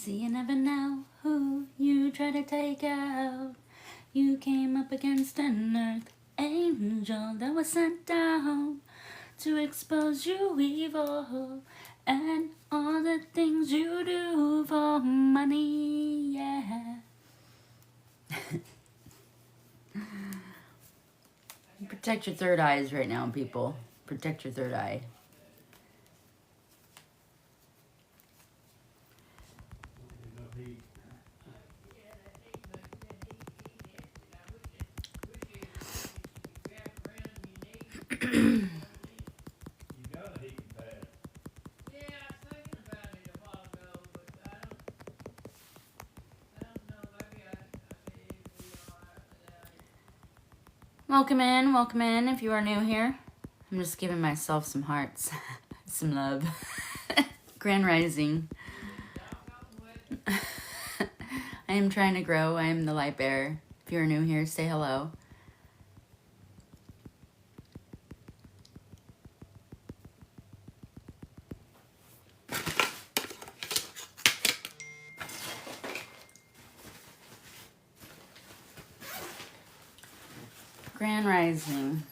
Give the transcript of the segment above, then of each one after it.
See, you never know who you try to take out. You came up against an earth angel that was sent down to expose you evil and all the things you do for money, yeah. Protect your third eyes right now, people. Protect your third eye. Welcome in if you are new here. I'm just giving myself some hearts, some love. Grand Rising. I am trying to grow. I am the light bearer. If you are new here, say hello. Grand Rising.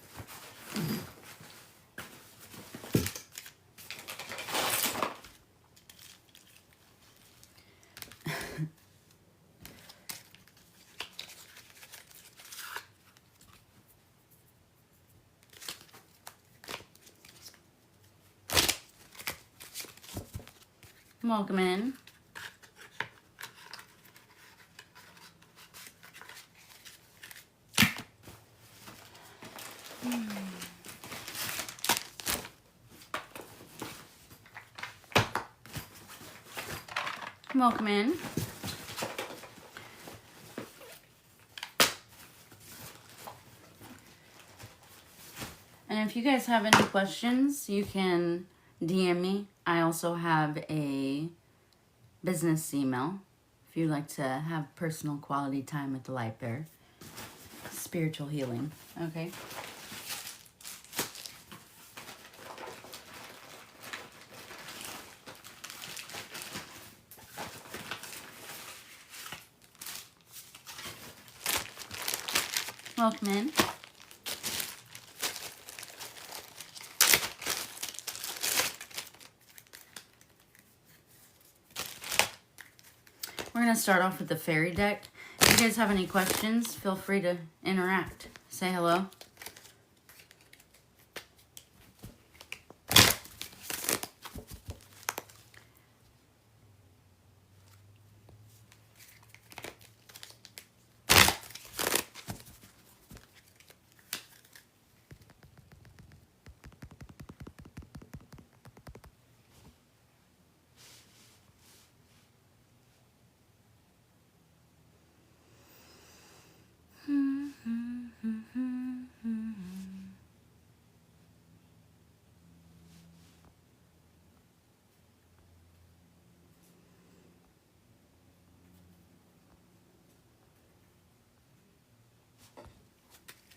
Welcome in. Welcome in. And if you guys have any questions, you can DM me. I also have a business email if you'd like to have personal quality time with the light bearer. Spiritual healing, okay? Welcome in. We're going to start off with the fairy deck. If you guys have any questions, feel free to interact. Say hello.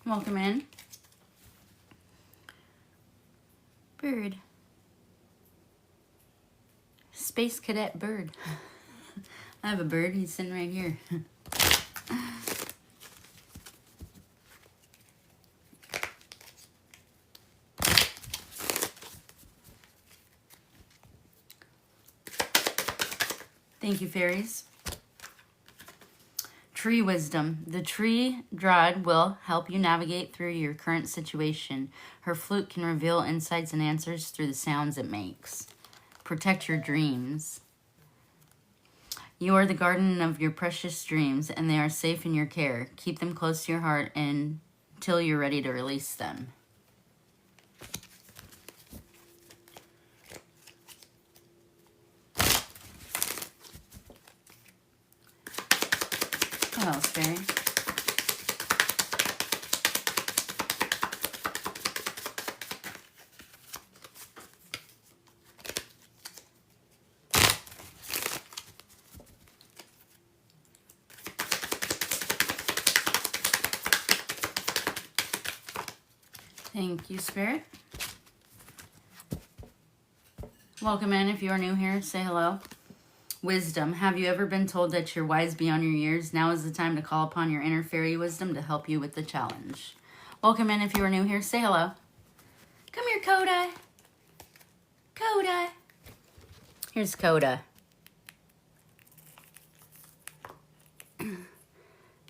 Welcome in. Bird. Space Cadet Bird. I have a bird. He's sitting right here. Thank you, fairies. Tree wisdom. The tree druid will help you navigate through your current situation. Her flute can reveal insights and answers through the sounds it makes. Protect your dreams. You are the garden of your precious dreams, and they are safe in your care. Keep them close to your heart until you're ready to release them. What else, fairy? Thank you, Spirit. Welcome in if you are new here. Say hello. Wisdom. Have you ever been told that you're wise beyond your years? Now is the time to call upon your inner fairy wisdom to help you with the challenge. Welcome in if you are new here. Say hello. Come here, Coda. Coda. Here's Coda.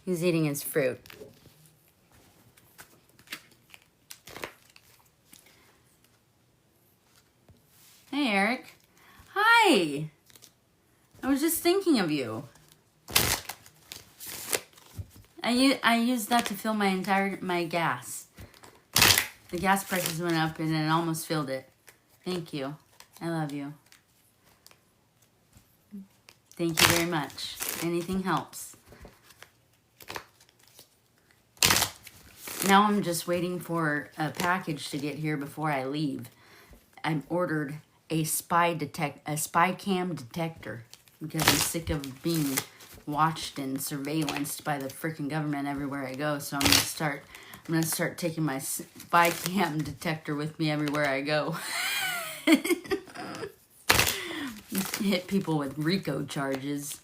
He's eating his fruit. Hey, Eric. Hi. I was just thinking of you. I used that to fill my gas. The gas prices went up and it almost filled it. Thank you. I love you. Thank you very much. Anything helps. Now I'm just waiting for a package to get here before I leave. I ordered a spy cam detector because I'm sick of being watched and surveillanced by the freaking government everywhere I go. So I'm gonna start taking my spy cam detector with me everywhere I go. Hit people with RICO charges.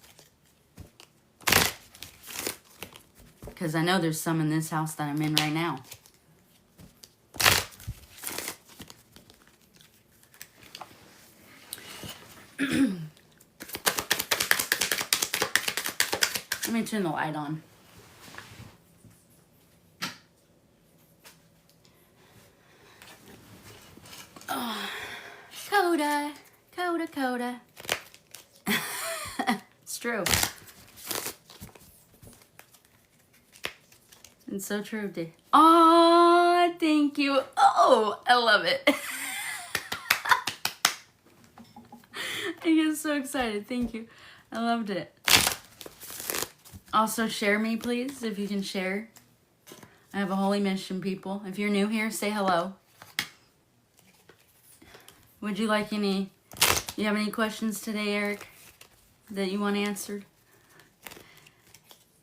Because I know there's some in this house that I'm in right now. Let me turn the light on. Oh, Coda. Coda, Coda. It's true. It's so true, dude. Oh, thank you. Oh, I love it. I get so excited. Thank you. I loved it. Also, share me, please, if you can share. I have a holy mission, people. If you're new here, say hello. Would you like any... You have any questions today, Eric, that you want answered?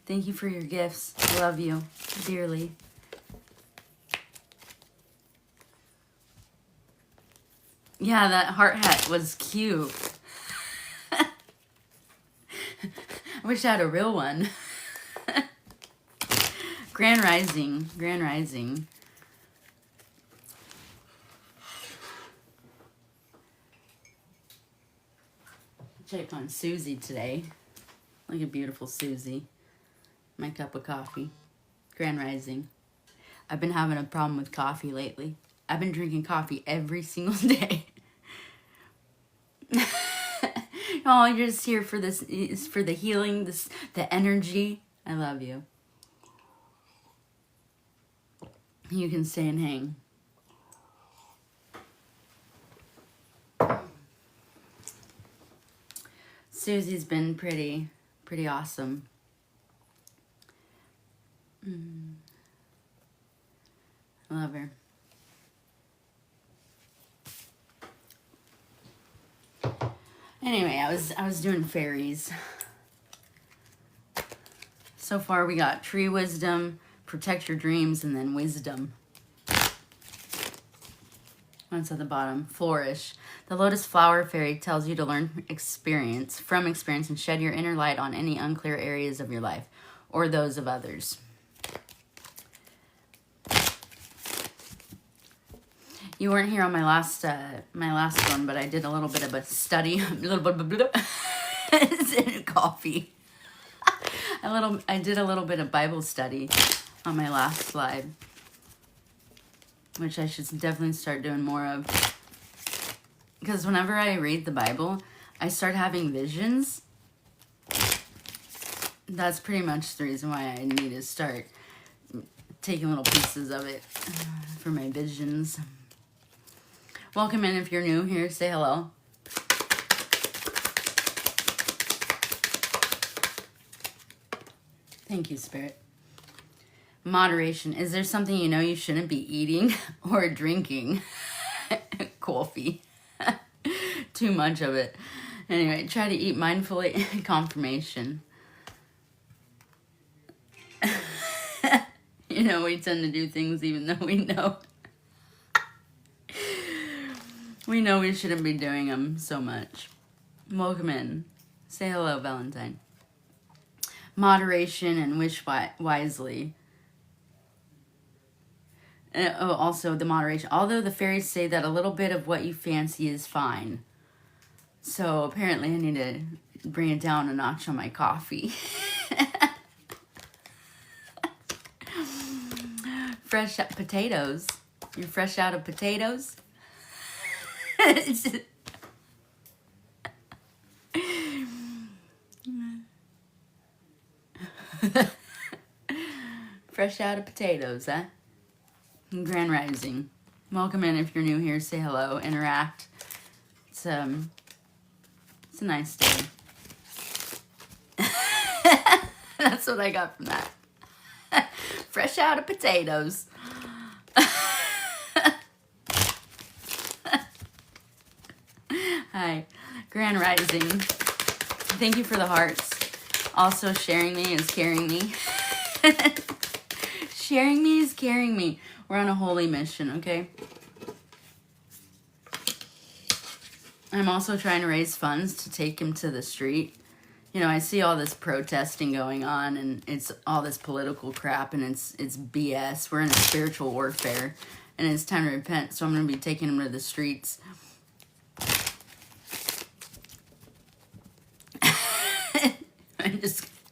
Thank you for your gifts. I love you dearly. Yeah, that heart hat was cute. I wish I had a real one. Grand Rising. Grand Rising. Check on Susie today. Look at beautiful Susie. My cup of coffee. Grand Rising. I've been having a problem with coffee lately. I've been drinking coffee every single day. Oh, you're just here for this, for the healing, the energy. I love you. You can stay and hang. Susie's been pretty awesome. I love her. Anyway, I was doing fairies. So far we got tree wisdom, protect your dreams, and then wisdom. That's at the bottom. Flourish. The lotus flower fairy tells you to learn from experience and shed your inner light on any unclear areas of your life or those of others. You weren't here on my last one, but I did a little bit of a study, coffee. I did a little bit of Bible study on my last slide, which I should definitely start doing more of. Because whenever I read the Bible, I start having visions. That's pretty much the reason why I need to start taking little pieces of it for my visions. Welcome in if you're new here. Say hello. Thank you, Spirit. Moderation. Is there something you know you shouldn't be eating or drinking? Coffee. Too much of it. Anyway, try to eat mindfully. Confirmation. You know, we tend to do things even though we know. We know we shouldn't be doing them so much. Welcome in. Say hello, Valentine. Moderation and wish wisely. Oh, also the moderation. Although the fairies say that a little bit of what you fancy is fine. So apparently I need to bring it down a notch on my coffee. Fresh potatoes. You're fresh out of potatoes? Fresh out of potatoes, huh? Grand Rising. Welcome in if you're new here. Say hello. Interact. It's a nice day. That's what I got from that. Fresh out of potatoes. Hi. Grand Rising. Thank you for the hearts. Also, sharing me is carrying me. Sharing me is carrying me. We're on a holy mission, okay? I'm also trying to raise funds to take him to the street. You know, I see all this protesting going on, and it's all this political crap, and it's BS. We're in a spiritual warfare, and it's time to repent, so I'm going to be taking him to the streets.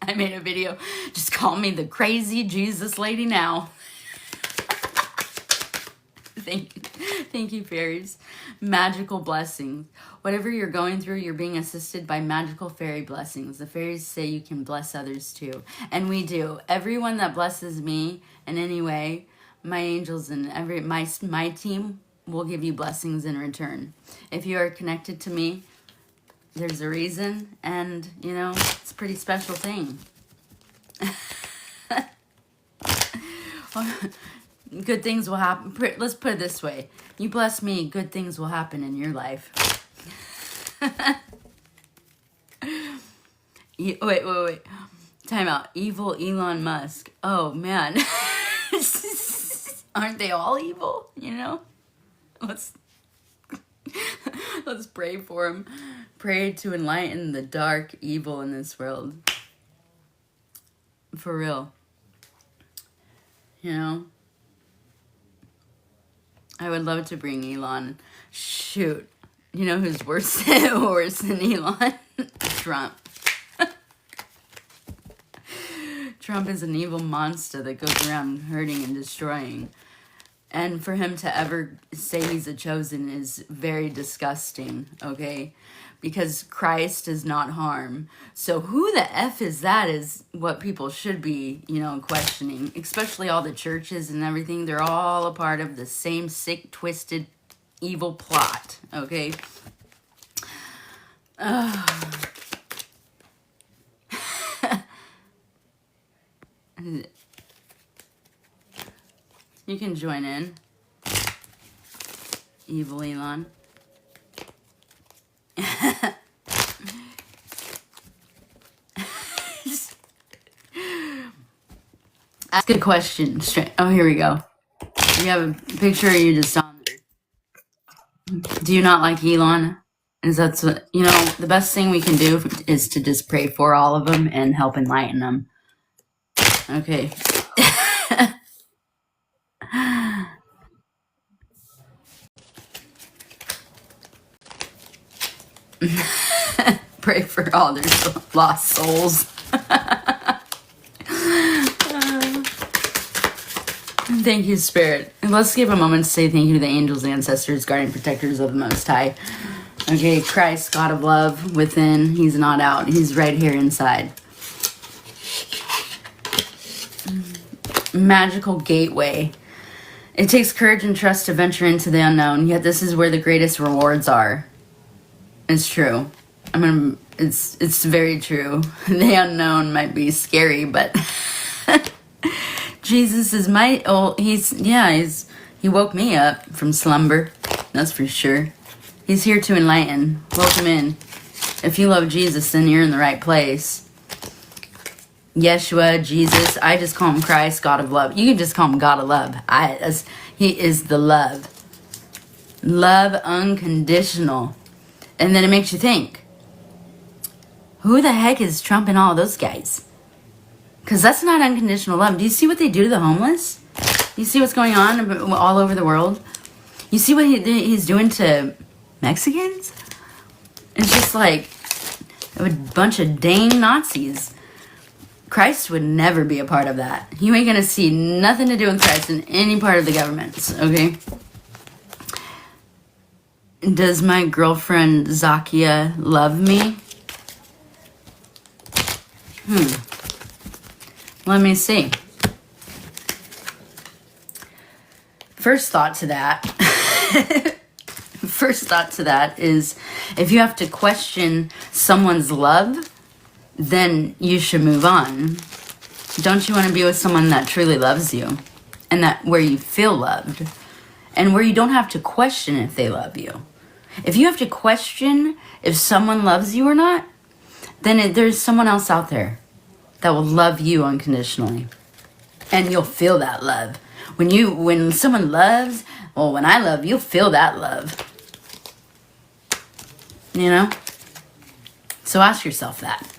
I made a video. Just call me the crazy Jesus lady now. Thank you, fairies. Magical blessings. Whatever you're going through, you're being assisted by magical fairy blessings. The fairies say you can bless others too. And we do. Everyone that blesses me in any way, my angels and my team will give you blessings in return. If you are connected to me, there's a reason, and you know, it's a pretty special thing. Good things will happen. Let's put it this way. You bless me, good things will happen in your life. Wait. Time out. Evil Elon Musk. Oh, man. Aren't they all evil? You know? Let's pray for him. Pray to enlighten the dark evil in this world. For real. You know? I would love to bring Elon. Shoot. You know who's worse than Elon? Trump. Trump is an evil monster that goes around hurting and destroying. And for him to ever say he's a chosen is very disgusting, okay? Because Christ does not harm. So who the F is that is what people should be, you know, questioning. Especially all the churches and everything. They're all a part of the same sick, twisted, evil plot, okay? You can join in. Evil Elon. Ask a question. Oh, here we go. You have a picture, or you just on there? Do you not like Elon? Is that what, you know, the best thing we can do is to just pray for all of them and help enlighten them. Okay. Pray for all their lost souls. Thank you, Spirit. And let's give a moment to say thank you to the angels, ancestors, guardian protectors of the Most High. Okay, Christ, God of love, within. He's not out. He's right here inside. Magical gateway. It takes courage and trust to venture into the unknown, yet this is where the greatest rewards are. It's true. It's very true. The unknown might be scary, but Jesus is he woke me up from slumber. That's for sure. He's here to enlighten. Welcome in. If you love Jesus, then you're in the right place. Yeshua, Jesus, I just call him Christ, God of love. You can just call him God of love. He is the love. Love unconditional. And then it makes you think, Who the heck is Trump and all those guys? Because that's not unconditional love. Do you see what they do to the homeless? Do you see what's going on all over the world? You see what he's doing to Mexicans? It's just like a bunch of dang Nazis. Christ would never be a part of that. You ain't gonna see nothing to do with Christ in any part of the government, okay? Does my girlfriend Zakia love me? Let me see. First thought to that is if you have to question someone's love, then you should move on. Don't you want to be with someone that truly loves you and that where you feel loved and where you don't have to question if they love you? If you have to question if someone loves you or not, then there's someone else out there that will love you unconditionally. And you'll feel that love. When someone loves, well, when I love, you'll feel that love. You know? So ask yourself that.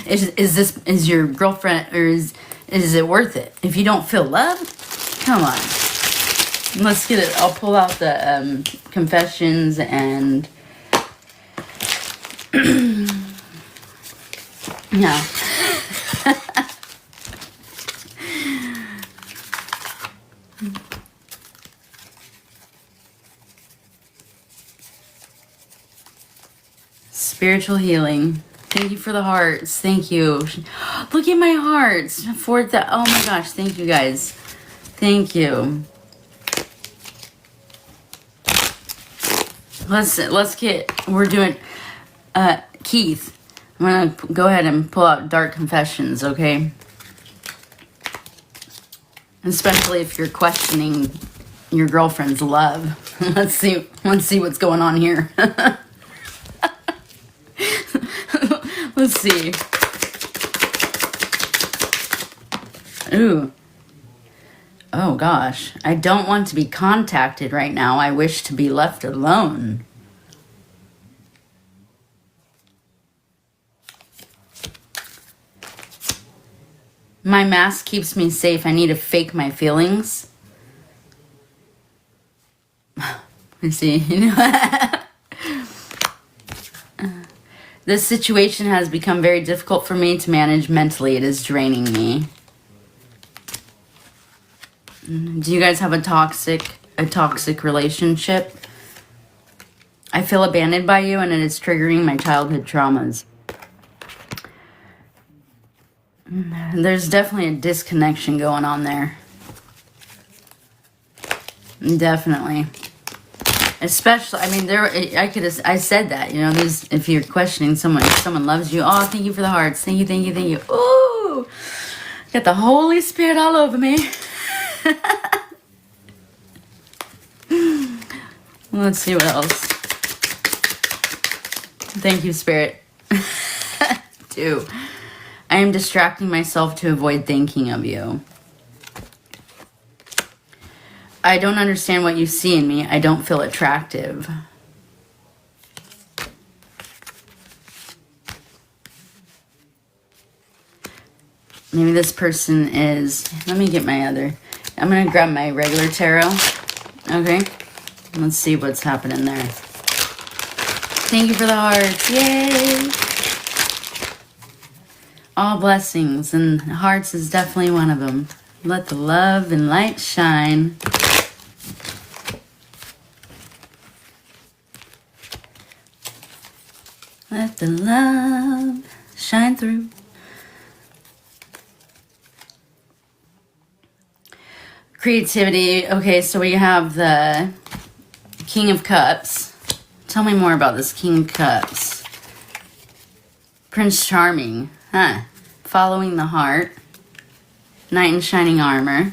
Is your girlfriend, or is it worth it? If you don't feel love, come on. Let's get it. I'll pull out the confessions and yeah. Spiritual healing. Thank you for the hearts. Thank you. Look at my hearts. For the, oh my gosh. Thank you guys. Thank you. Let's get, we're doing, Keith. I'm going to go ahead and pull out Dark Confessions, okay? Especially if you're questioning your girlfriend's love. Let's see what's going on here. Let's see. Ooh. Oh gosh. I don't want to be contacted right now. I wish to be left alone. My mask keeps me safe. I need to fake my feelings. You see. This situation has become very difficult for me to manage mentally. It is draining me. Do you guys have a toxic relationship? I feel abandoned by you and it is triggering my childhood traumas. There's definitely a disconnection going on there. Definitely. Especially, I mean, I said that, you know, if you're questioning someone, if someone loves you, oh, thank you for the hearts. Thank you, thank you, thank you. Ooh, got the Holy Spirit all over me. Let's see what else. Thank you, Spirit. 2. I am distracting myself to avoid thinking of you. I don't understand what you see in me. I don't feel attractive. Maybe this person is... Let me get my other... I'm going to grab my regular tarot. Okay. Let's see what's happening there. Thank you for the hearts. Yay! All blessings. And hearts is definitely one of them. Let the love and light shine. Let the love shine through. Creativity. Okay, so we have the King of Cups. Tell me more about this King of Cups. Prince Charming. Huh. Following the heart. Knight in shining armor.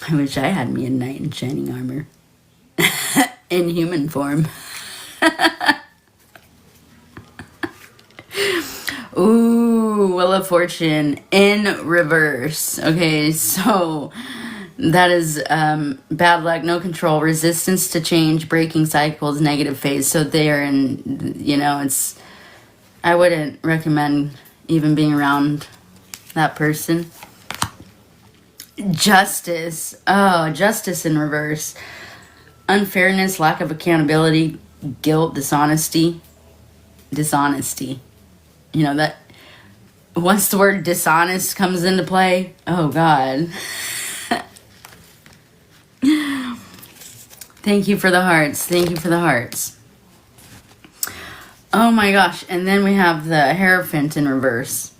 I wish I had me a knight in shining armor. In human form. Ooh, Wheel of Fortune in reverse. Okay, so That is bad luck, no control, resistance to change, breaking cycles, negative phase. So they're in, it's, I wouldn't recommend even being around that person. Justice. Oh, justice in reverse. Unfairness, lack of accountability, guilt, dishonesty. Dishonesty. That once the word dishonest comes into play, oh God. Thank you for the hearts. Thank you for the hearts. Oh my gosh. And then we have the Hierophant in reverse.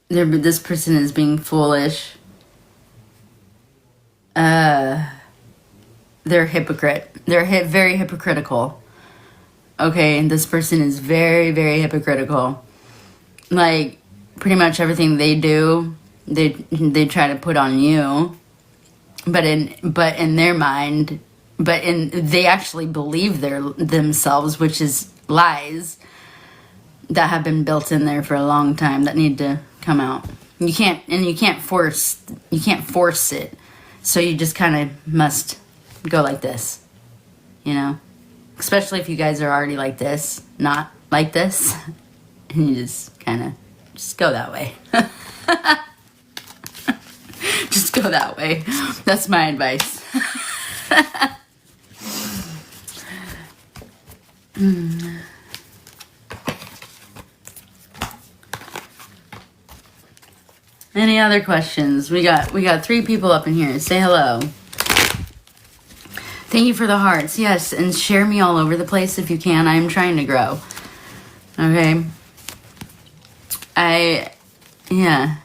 This person is being foolish. They're hypocrite. They're very hypocritical. Okay, and this person is very, very hypocritical. Like, pretty much everything they do, they try to put on you. But in their mind, they actually believe themselves, which is lies that have been built in there for a long time that need to come out. You can't force it. So you just kind of must go like this, especially if you guys are already like this, not like this, and you just kind of just go that way. Just go that way. That's my advice. Any other questions? We got 3 people up in here. Say hello. Thank you for the hearts. Yes, and share me all over the place if you can. I am trying to grow. Okay. Yeah.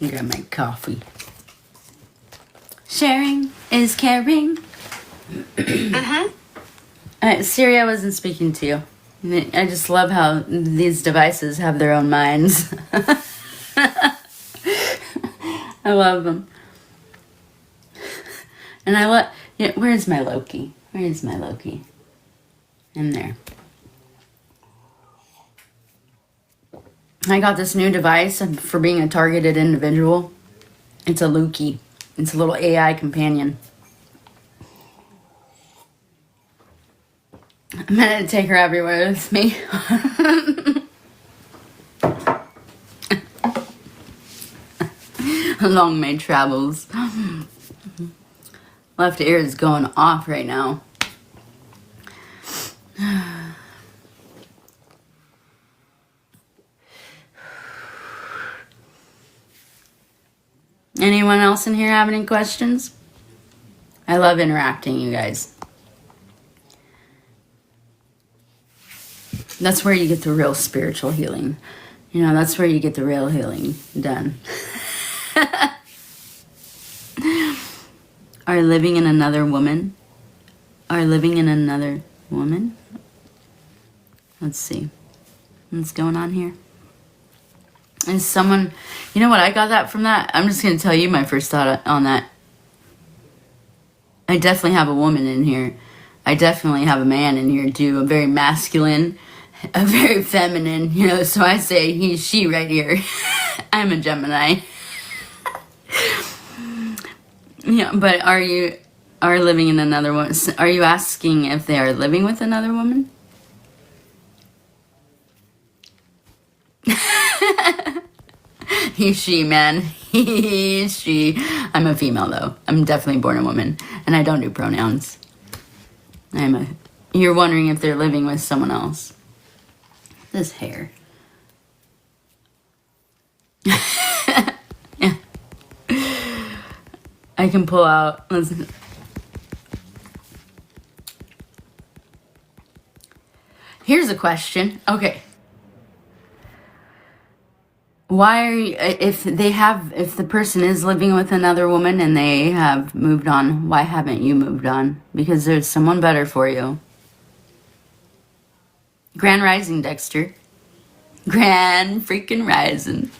I got my coffee. Sharing is caring. Siri, I wasn't speaking to you. I just love how these devices have their own minds. I love them. And I love... Yeah, where's my Loki? Where is my Loki? In there. I got this new device for being a targeted individual. It's a Loki. It's a little AI companion. I'm gonna take her everywhere with me. Along my travels. Left ear is going off right now. Anyone else in here have any questions? I love interacting, you guys. That's where you get the real spiritual healing. That's where you get the real healing done. Are living in another woman? Are living in another woman? Let's see. What's going on here? Is someone... You know what? I got that from that. I'm just going to tell you my first thought on that. I definitely have a woman in here. I definitely have a man in here too. A very masculine, a very feminine, so I say he, she right here. I'm a Gemini. Yeah, but are living in another woman? Are you asking if they are living with another woman? He, she, man. He, she. I'm a female though. I'm definitely born a woman, and I don't do pronouns. You're wondering if they're living with someone else. This hair. Yeah. I can pull out. Listen. Here's a question. Okay. Why are you, if the person is living with another woman and they have moved on, why haven't you moved on? Because there's someone better for you. Grand Rising, Dexter. Grand freaking Rising.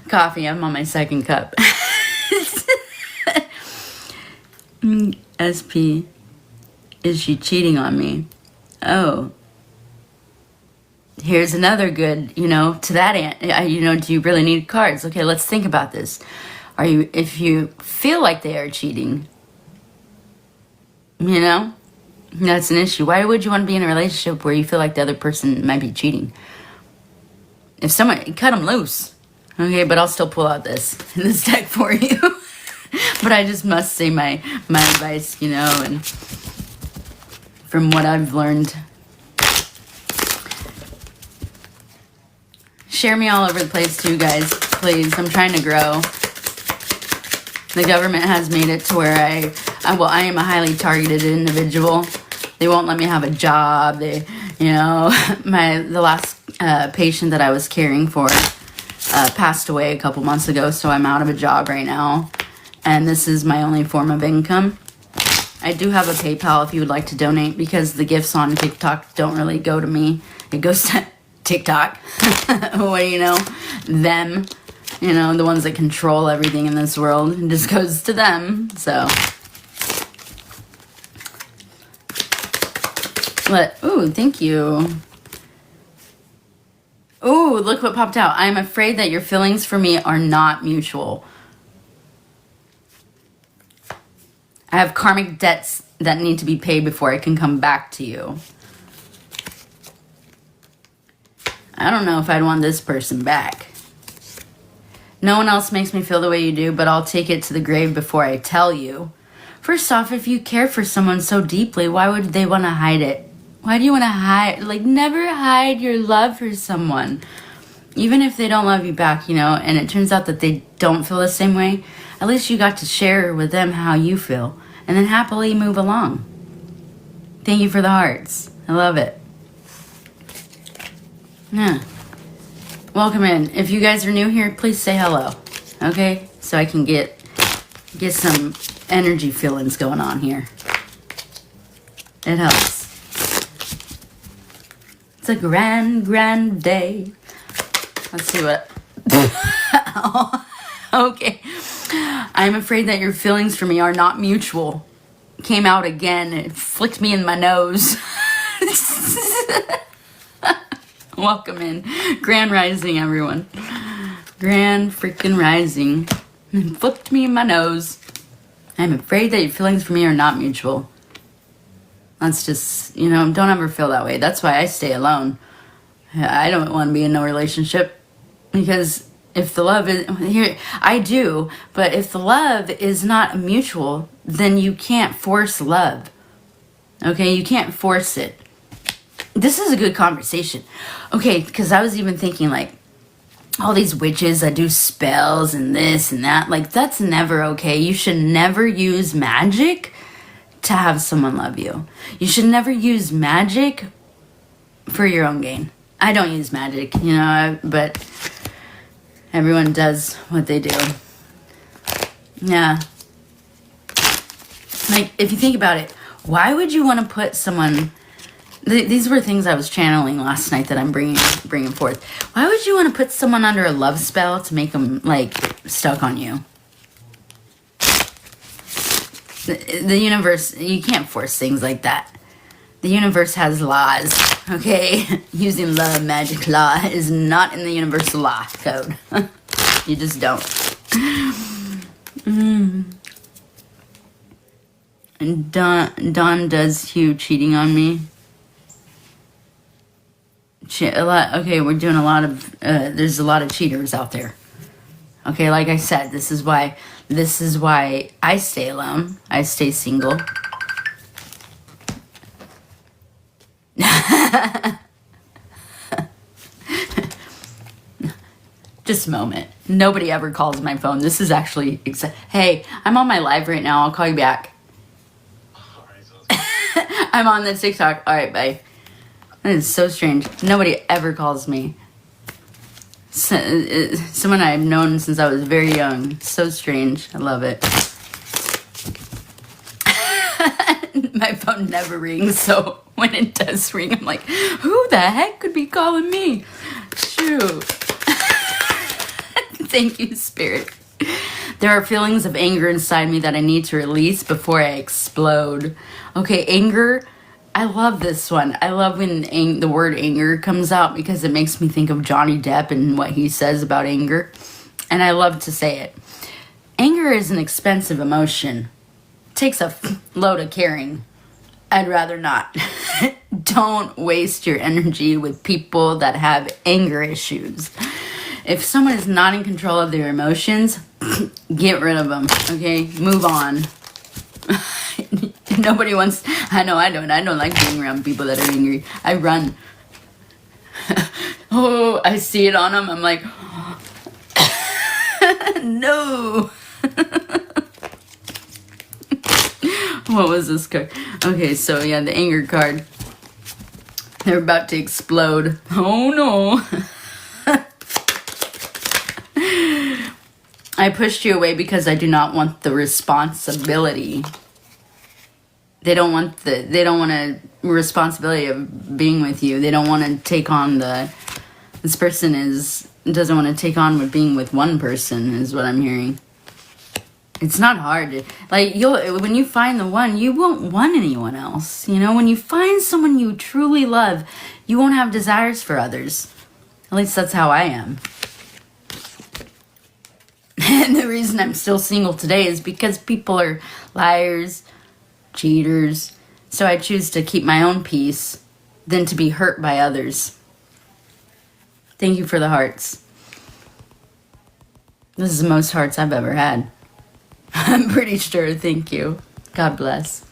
Coffee, I'm on my second cup. SP, is she cheating on me? Oh. Here's another good, to that end, do you really need cards? Okay, let's think about this. If you feel like they are cheating, that's an issue. Why would you want to be in a relationship where you feel like the other person might be cheating? If someone, cut them loose. Okay, but I'll still pull out this deck for you. But I just must say my advice, and from what I've learned. Share me all over the place too, guys. Please, I'm trying to grow. The government has made it to where I am a highly targeted individual. They won't let me have a job. The last patient that I was caring for passed away a couple months ago, so I'm out of a job right now. And this is my only form of income. I do have a PayPal if you would like to donate, because the gifts on TikTok don't really go to me. It goes to TikTok. What do you know? Them. The ones that control everything in this world. It just goes to them. So. Ooh, thank you. Ooh, look what popped out. I'm afraid that your feelings for me are not mutual. I have karmic debts that need to be paid before I can come back to you. I don't know if I'd want this person back. No one else makes me feel the way you do, but I'll take it to the grave before I tell you. First off, if you care for someone so deeply, why would they want to hide it? Why do you want to hide? Never hide your love for someone. Even if they don't love you back, and it turns out that they don't feel the same way, at least you got to share with them how you feel, and then happily move along. Thank you for the hearts. I love it. Yeah. Welcome in. If you guys are new here, please say hello. Okay? So I can get some energy feelings going on here. It helps. It's a grand, grand day. Let's see what... Okay. I'm afraid that your feelings for me are not mutual. Came out again. It flicked me in my nose. Welcome in. Grand rising, everyone. Grand freaking rising. It flipped me in my nose. I'm afraid that your feelings for me are not mutual. That's just, don't ever feel that way. That's why I stay alone. I don't want to be in no relationship. Because if the love is, here, I do, but if the love is not mutual, then you can't force love. Okay, you can't force it. This is a good conversation. Okay, because I was even thinking all these witches that do spells and this and that, that's never okay. You should never use magic to have someone love you. You should never use magic for your own gain. I don't use magic, but everyone does what they do. Yeah. If you think about it, why would you want to put someone... These were things I was channeling last night that I'm bringing forth. Why would you want to put someone under a love spell to make them, stuck on you? The universe, you can't force things like that. The universe has laws, okay? Using love magic law is not in the universal law code. You just don't. And Dawn does Hugh cheating on me. Okay, we're doing a lot of, there's a lot of cheaters out there. Okay, like I said, this is why I stay alone. I stay single. Just a moment. Nobody ever calls my phone. This is actually, hey, I'm on my live right now. I'll call you back. I'm on the TikTok. All right, bye. That is so strange. Nobody ever calls me. Someone I've known since I was very young. So strange. I love it. My phone never rings, so when it does ring, I'm like, who the heck could be calling me? Shoot. Thank you, Spirit. There are feelings of anger inside me that I need to release before I explode. Okay, anger. I love this one. I love when the word anger comes out because it makes me think of Johnny Depp and what he says about anger. And I love to say it. Anger is an expensive emotion. It takes a load of carrying. I'd rather not. Don't waste your energy with people that have anger issues. If someone is not in control of their emotions, get rid of them, okay? Move on. Nobody wants... I know I don't. I don't like being around people that are angry. I run. Oh, I see it on them. I'm like... No. What was this card? Okay, so yeah, the anger card. They're about to explode. Oh no. I pushed you away because I do not want the responsibility. They don't want a responsibility of being with you. They don't want to take on this person doesn't want to take on with being with one person is what I'm hearing. It's not hard. Like, when you find the one, you won't want anyone else. You know, when you find someone you truly love, you won't have desires for others. At least that's how I am. And the reason I'm still single today is because people are liars, cheaters. So I choose to keep my own peace than to be hurt by others. Thank you for the hearts. This is the most hearts I've ever had. I'm pretty sure. Thank you. God bless.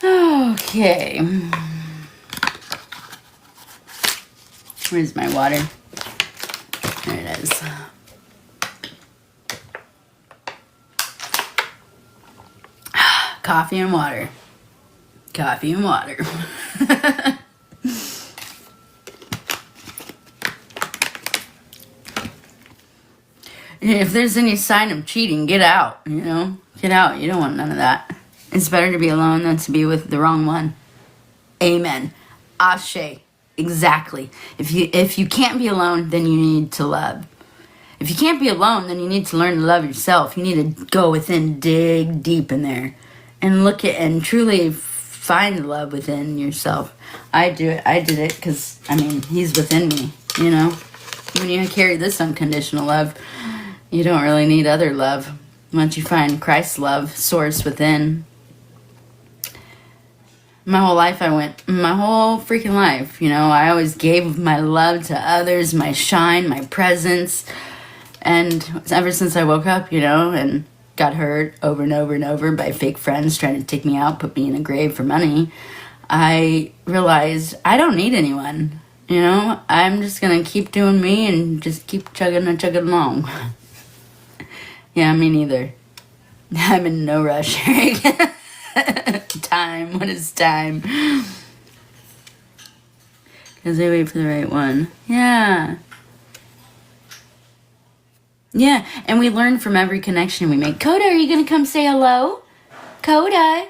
Okay. Where's my water? There it is. Coffee and water. Coffee and water. If there's any sign of cheating, get out, you know? Get out. You don't want none of that. It's better to be alone than to be with the wrong one. Amen. Ashe. Exactly. If you can't be alone, then you need to love. If you can't be alone, then you need to learn to love yourself. You need to go within, dig deep in there, and look at and truly find love within yourself. I did it because, I mean, he's within me, you know? When you carry this unconditional love, you don't really need other love. Once you find Christ's love source within. My whole freaking life, you know, I always gave my love to others, my shine, my presence. And ever since I woke up, you know, and got hurt over and over and over by fake friends trying to take me out, put me in a grave for money, I realized I don't need anyone. You know, I'm just going to keep doing me and just keep chugging along. Yeah, me neither. I'm in no rush. Time. What is time? Because I wait for the right one. Yeah. Yeah, and we learn from every connection we make. Coda, are you going to come say hello? Coda?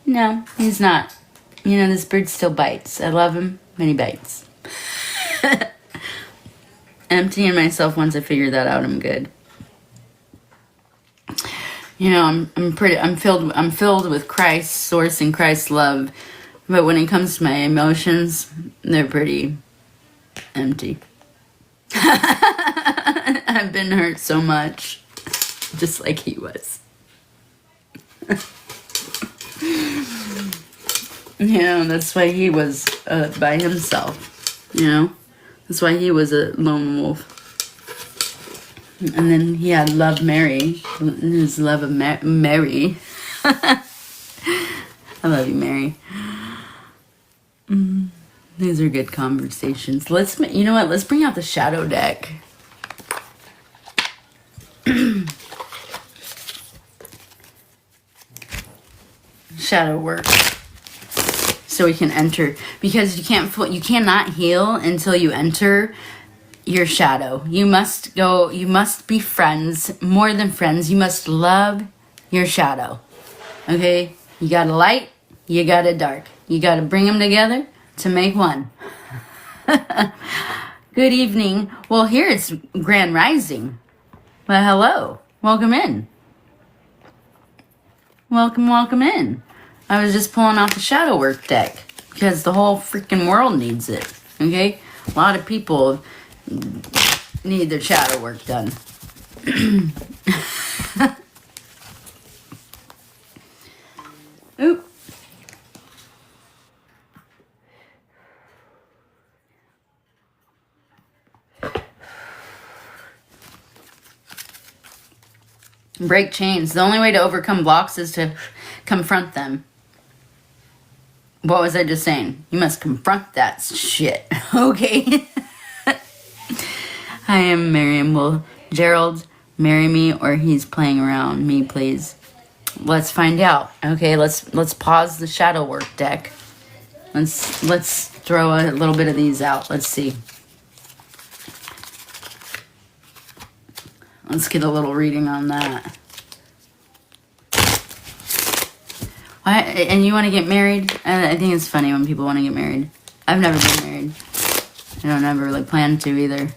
No, he's not. You know, this bird still bites. I love him, but he bites. Emptying myself once I figure that out, I'm good. You know, I'm filled with Christ's source and Christ's love, but when it comes to my emotions, they're pretty empty. I've been hurt so much, just like he was. You know, that's why he was by himself. You know, that's why he was a lone wolf. And then he had Love Mary, his love of Mary. I love you, Mary. These are good conversations. You know what? Let's bring out the shadow deck. Shadow work. So we can enter, because you cannot heal until you enter your shadow. You must be friends, more than friends. You must love your shadow. Okay? You got a light, you got a dark. You got to bring them together to make one. Good evening. Well, here it's Grand Rising. Well, hello. Welcome in. Welcome in. I was just pulling out the shadow work deck because the whole freaking world needs it. Okay? A lot of people need their shadow work done. Oop. Break chains. The only way to overcome blocks is to confront them. What was I just saying? You must confront that shit. Okay? I am Miriam. Will Gerald marry me or he's playing around me, please? Let's find out. Okay, let's pause the shadow work deck. Let's throw a little bit of these out. Let's see. Let's get a little reading on that. And you want to get married? I think it's funny when people want to get married. I've never been married. I don't ever really plan to either.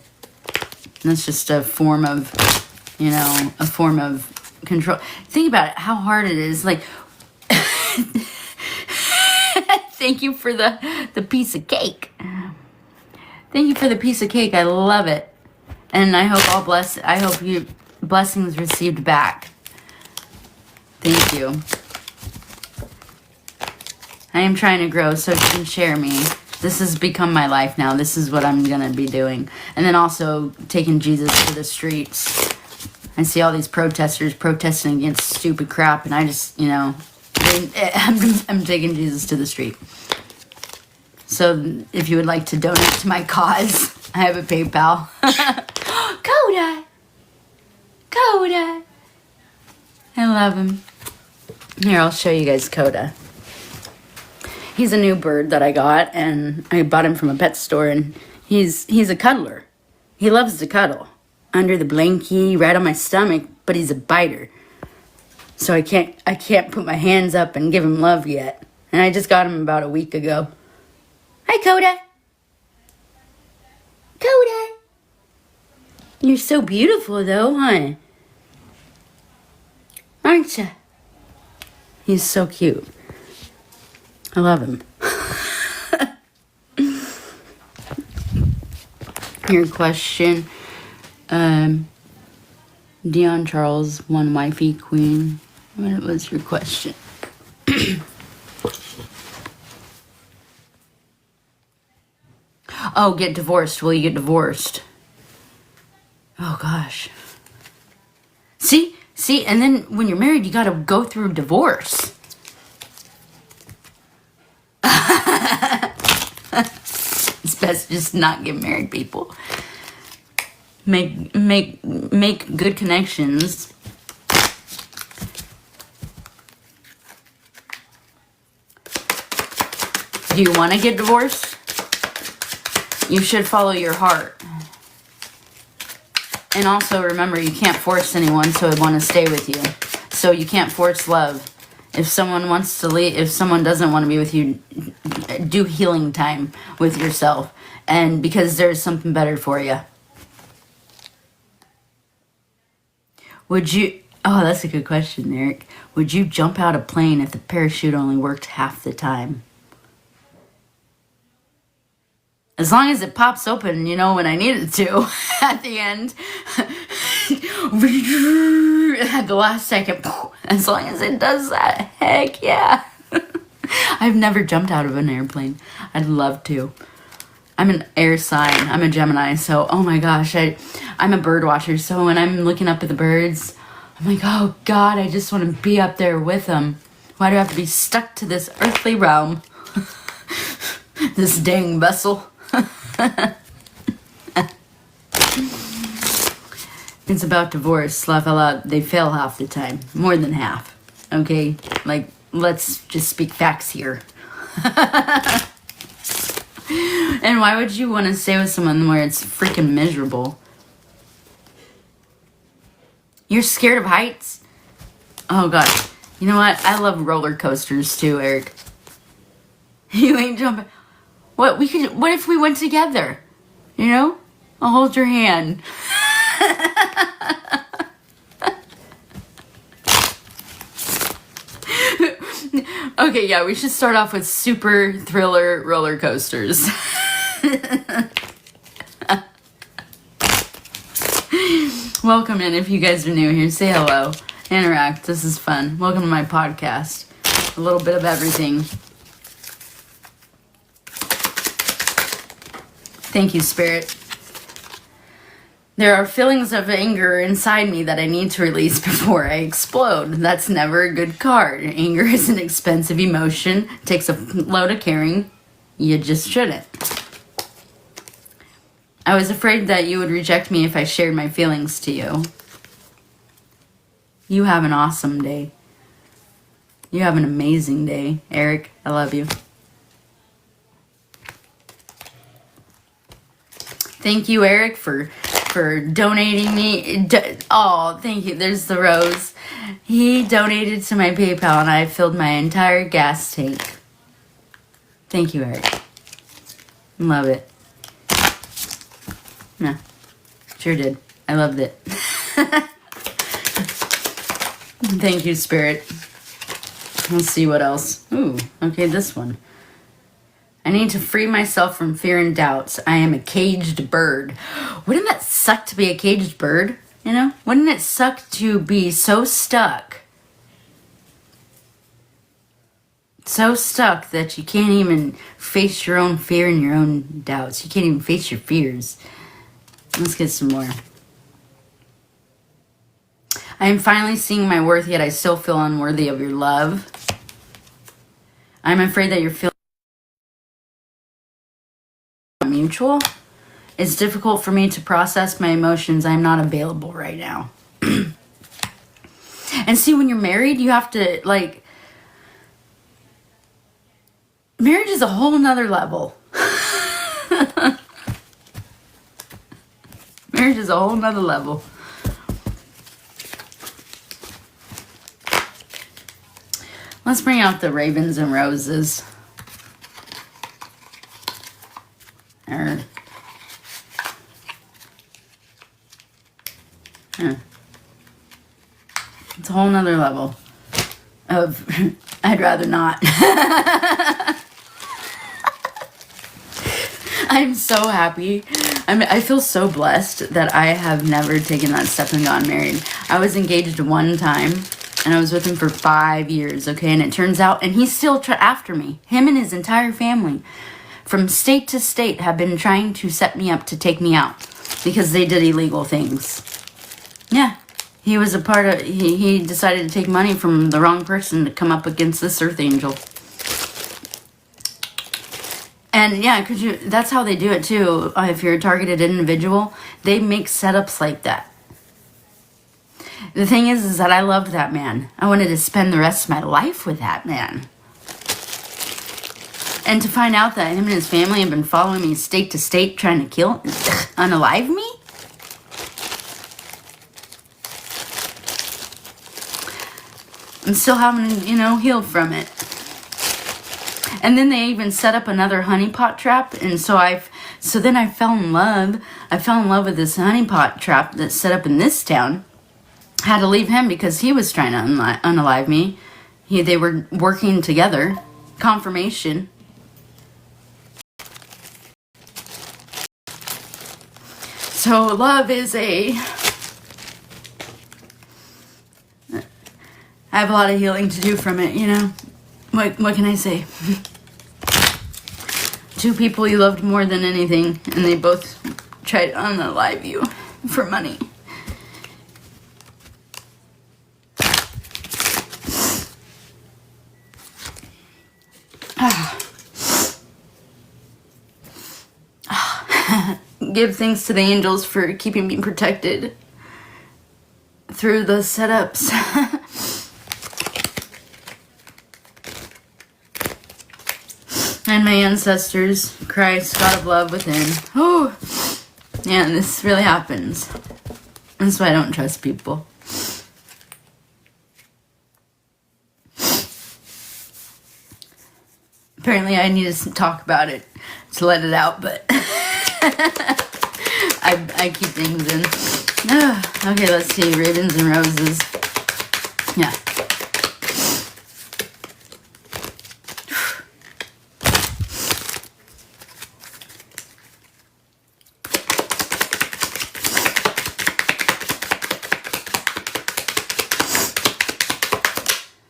That's just a form of, a form of control. Think about it, how hard it is. Like, thank you for the piece of cake. Thank you for the piece of cake. I love it. And I hope you blessings received back. Thank you. I am trying to grow, so you can share me. This has become my life now. This is what I'm going to be doing. And then also taking Jesus to the streets. I see all these protesters protesting against stupid crap, and I just, I'm taking Jesus to the street. So if you would like to donate to my cause, I have a PayPal. Coda. I love him. Here, I'll show you guys Coda. He's a new bird that I got, and I bought him from a pet store, and he's a cuddler. He loves to cuddle. Under the blankie, right on my stomach, but he's a biter. So I can't put my hands up and give him love yet. And I just got him about a week ago. Hi, Coda. Coda. You're so beautiful, though, huh? Aren't you? He's so cute. I love him. Your question. Dion Charles, one wifey queen. What was your question? Oh, get divorced. Will you get divorced? Oh, gosh. See, and then when you're married, you gotta go through divorce. It's best just not get married, people. Make good connections. Do you want to get divorced? You should follow your heart. And also remember, you can't force anyone to want to stay with you. So you can't force love. If someone wants to leave, if someone doesn't want to be with you, do healing time with yourself. And because there's something better for you. Would you, oh, that's a good question, Eric. Would you jump out a plane if the parachute only worked half the time? As long as it pops open, when I need it to at the end. At the last second. As long as it does that, heck yeah. I've never jumped out of an airplane. I'd love to. I'm an air sign. I'm a Gemini, so oh my gosh, I'm a bird watcher. So when I'm looking up at the birds, I'm like, oh God, I just want to be up there with them. Why do I have to be stuck to this earthly realm? This dang vessel. It's about divorce. Laugh out loud. They fail half the time. More than half. Okay? Like, let's just speak facts here. And why would you want to stay with someone where it's freaking miserable? You're scared of heights? Oh, God. You know what? I love roller coasters, too, Eric. You ain't jumping. What if we went together? You know? I'll hold your hand. Okay, yeah, we should start off with super thriller roller coasters. Welcome in if you guys are new here. Say hello. Interact. This is fun. Welcome to my podcast. A little bit of everything. Thank you, Spirit. There are feelings of anger inside me that I need to release before I explode. That's never a good card. Anger is an expensive emotion. It takes a load of carrying. You just shouldn't. I was afraid that you would reject me if I shared my feelings to you. You have an awesome day. You have an amazing day. Eric, I love you. Thank you, Eric, for donating me. Oh, thank you. There's the rose. He donated to my PayPal and I filled my entire gas tank. Thank you, Eric. Love it. Yeah, sure did. I loved it. Thank you, Spirit. Let's see what else. Ooh, okay, this one. I need to free myself from fear and doubts. I am a caged bird. Wouldn't that suck to be a caged bird? You know? Wouldn't it suck to be so stuck? So stuck that you can't even face your own fear and your own doubts. You can't even face your fears. Let's get some more. I am finally seeing my worth, yet I still feel unworthy of your love. I'm afraid that your feelings mutual. It's difficult for me to process my emotions. I'm not available right now. And see, when you're married, you have to, like, marriage is a whole nother level. Marriage is a whole nother level. Let's bring out the ravens and roses. Yeah. It's a whole nother level of I'd rather not. I'm so happy. I feel so blessed that I have never taken that step and gotten married. I was engaged one time and I was with him for 5 years, okay? And it turns out, and he's still after me. Him and his entire family from state to state have been trying to set me up to take me out because they did illegal things. Yeah, he was a part of, he decided to take money from the wrong person to come up against this earth angel. And yeah, that's how they do it too. If you're a targeted individual, they make setups like that. The thing is that I loved that man. I wanted to spend the rest of my life with that man. And to find out that him and his family have been following me state to state trying to kill, unalive me? I'm still having to, heal from it. And then they even set up another honeypot trap. And so then I fell in love. I fell in love with this honeypot trap that's set up in this town. Had to leave him because he was trying to unalive me. They were working together. Confirmation. So love is I have a lot of healing to do from it, What can I say? Two people you loved more than anything, and they both tried to unalive you for money. Give thanks to the angels for keeping me protected through the setups. And my ancestors, Christ, God of love within. Oh, yeah, this really happens. That's why I don't trust people. Apparently I need to talk about it to let it out, but I keep things in. Okay, let's see. Ravens and Roses. Yeah.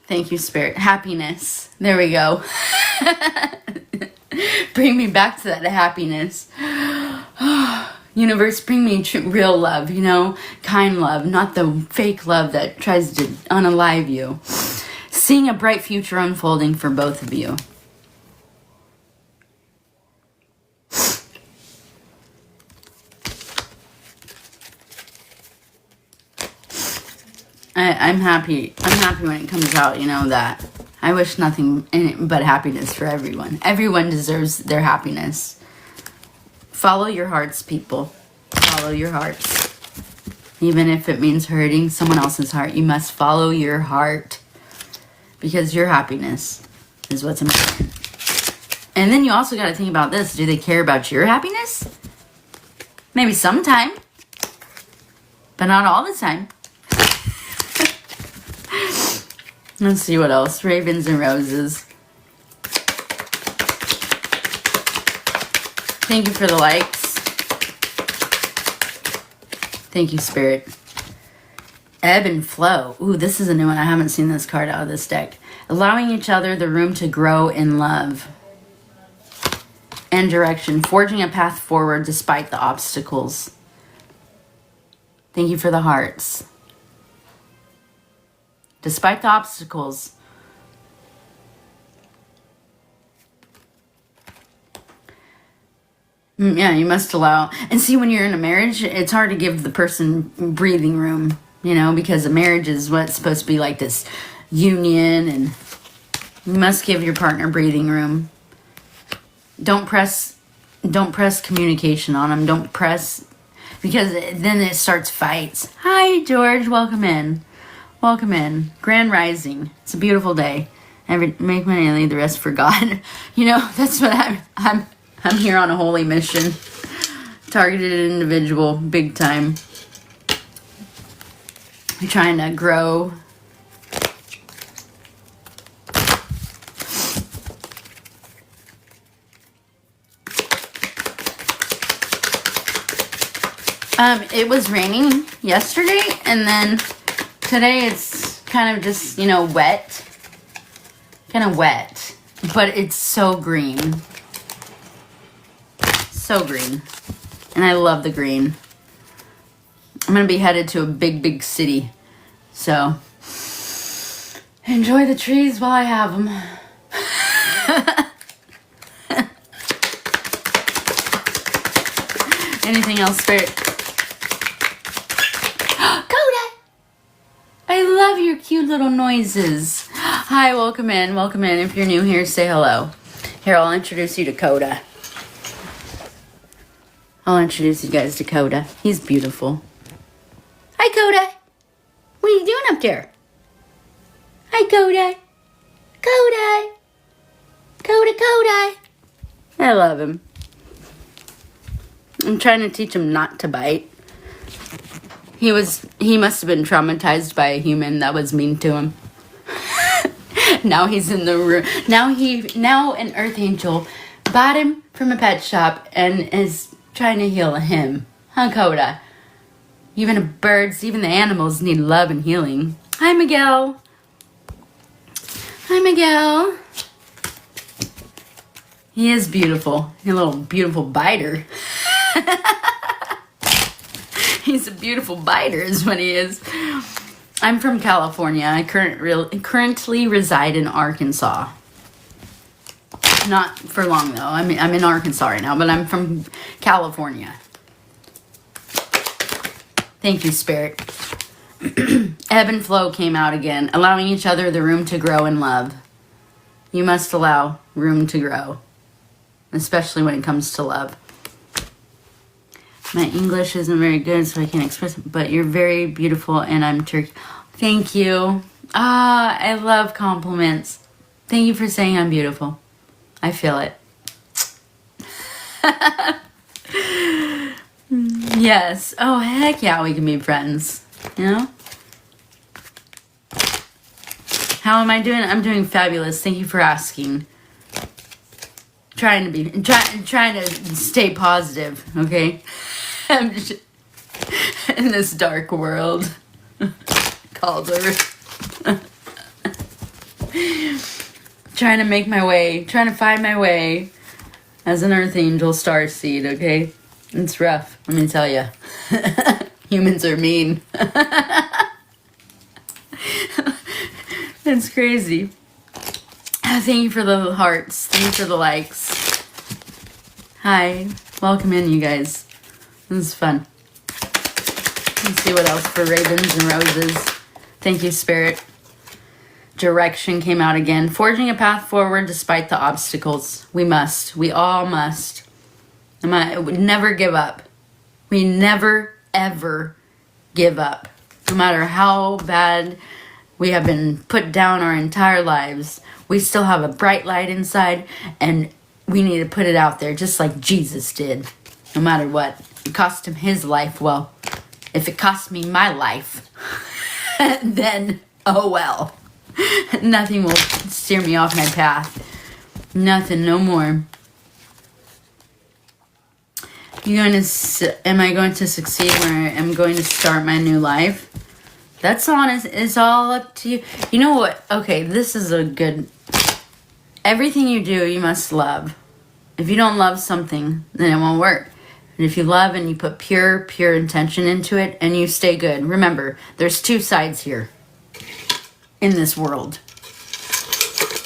Thank you, Spirit. Happiness. There we go. Bring me back to that happiness. Universe, bring me real love, you know, kind love, not the fake love that tries to unalive you. Seeing a bright future unfolding for both of you. I'm happy. I'm happy when it comes out, you know, that I wish nothing but happiness for everyone. Everyone deserves their happiness. Follow your hearts, people. Follow your hearts. Even if it means hurting someone else's heart, you must follow your heart. Because your happiness is what's important. And then you also got to think about this. Do they care about your happiness? Maybe sometime. But not all the time. Let's see what else. Ravens and Roses. Thank you for the likes. Thank you, Spirit. Ebb and Flow. Ooh, this is a new one. I haven't seen this card out of this deck. Allowing each other the room to grow in love and direction. Forging a path forward despite the obstacles. Thank you for the hearts. Despite the obstacles. Yeah, you must allow. And see, when you're in a marriage, it's hard to give the person breathing room, you know, because a marriage is what's supposed to be like this union, and you must give your partner breathing room. Don't press communication on them. Don't press, because then it starts fights. Hi, George. Welcome in. Welcome in. Grand Rising. It's a beautiful day. Make money and leave the rest for God. You know, that's what I'm here on a holy mission. Targeted individual, big time. We're trying to grow. It was raining yesterday, and then today it's kind of just, you know, wet. Kind of wet. But it's so green. So green. And I love the green. I'm going to be headed to a big, big city. So, enjoy the trees while I have them. Anything else, Spirit? Coda! I love your cute little noises. Hi, welcome in. Welcome in. If you're new here, say hello. Here, I'll introduce you to Coda. I'll introduce you guys to Coda. He's beautiful. Hi, Coda. What are you doing up there? Hi, Coda. Coda. Coda. I love him. I'm trying to teach him not to bite. He must have been traumatized by a human that was mean to him. Now he's in the room. Now an earth angel bought him from a pet shop and is trying to heal him. Huh, Coda? Even the birds, even the animals need love and healing. Hi, Miguel. Hi, Miguel. He is beautiful. He's a little beautiful biter. He's a beautiful biter is what he is. I'm from California. I currently reside in Arkansas. Not for long, though. I'm in Arkansas right now, but I'm from California. Thank you, Spirit. Ebb and Flow came out again. Allowing each other the room to grow in love. You must allow room to grow. Especially when it comes to love. My English isn't very good, so I can't express it, but you're very beautiful, and I'm Turkey. Thank you. I love compliments. Thank you for saying I'm beautiful. I feel it. Yes. Oh, heck yeah, we can be friends. You know? How am I doing? I'm doing fabulous. Thank you for asking. Trying to stay positive, okay? I'm just in this dark world called Earth. Trying to make my way, trying to find my way as an Earth Angel starseed, okay? It's rough, let me tell you. Humans are mean. It's crazy. Thank you for the hearts. Thank you for the likes. Hi. Welcome in, you guys. This is fun. Let's see what else for Ravens and Roses. Thank you, Spirit. Direction came out again. Forging a path forward despite the obstacles. We must. We all must. We never give up. We never, ever give up. No matter how bad we have been put down our entire lives, we still have a bright light inside, and we need to put it out there just like Jesus did. No matter what. It cost him his life. Well, if it cost me my life, then oh well. Nothing will steer me off my path. Nothing, no more. Am I going to succeed when I am going to start my new life? That's honest. It's all up to you. You know what? Okay, this is a good... Everything you do, you must love. If you don't love something, then it won't work. And if you love and you put pure intention into it, and you stay good. Remember, there's two sides here in this world.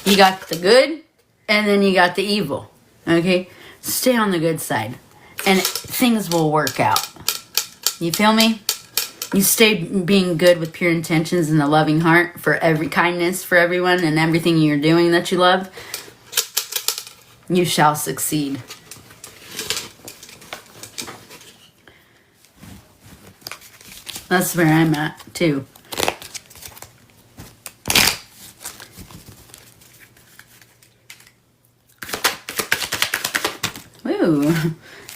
You got the good, and then you got the evil. Okay? Stay on the good side, and things will work out. You feel me? You stay being good with pure intentions and a loving heart for every kindness for everyone and everything you're doing that you love. You shall succeed. That's where I'm at, too. Ooh.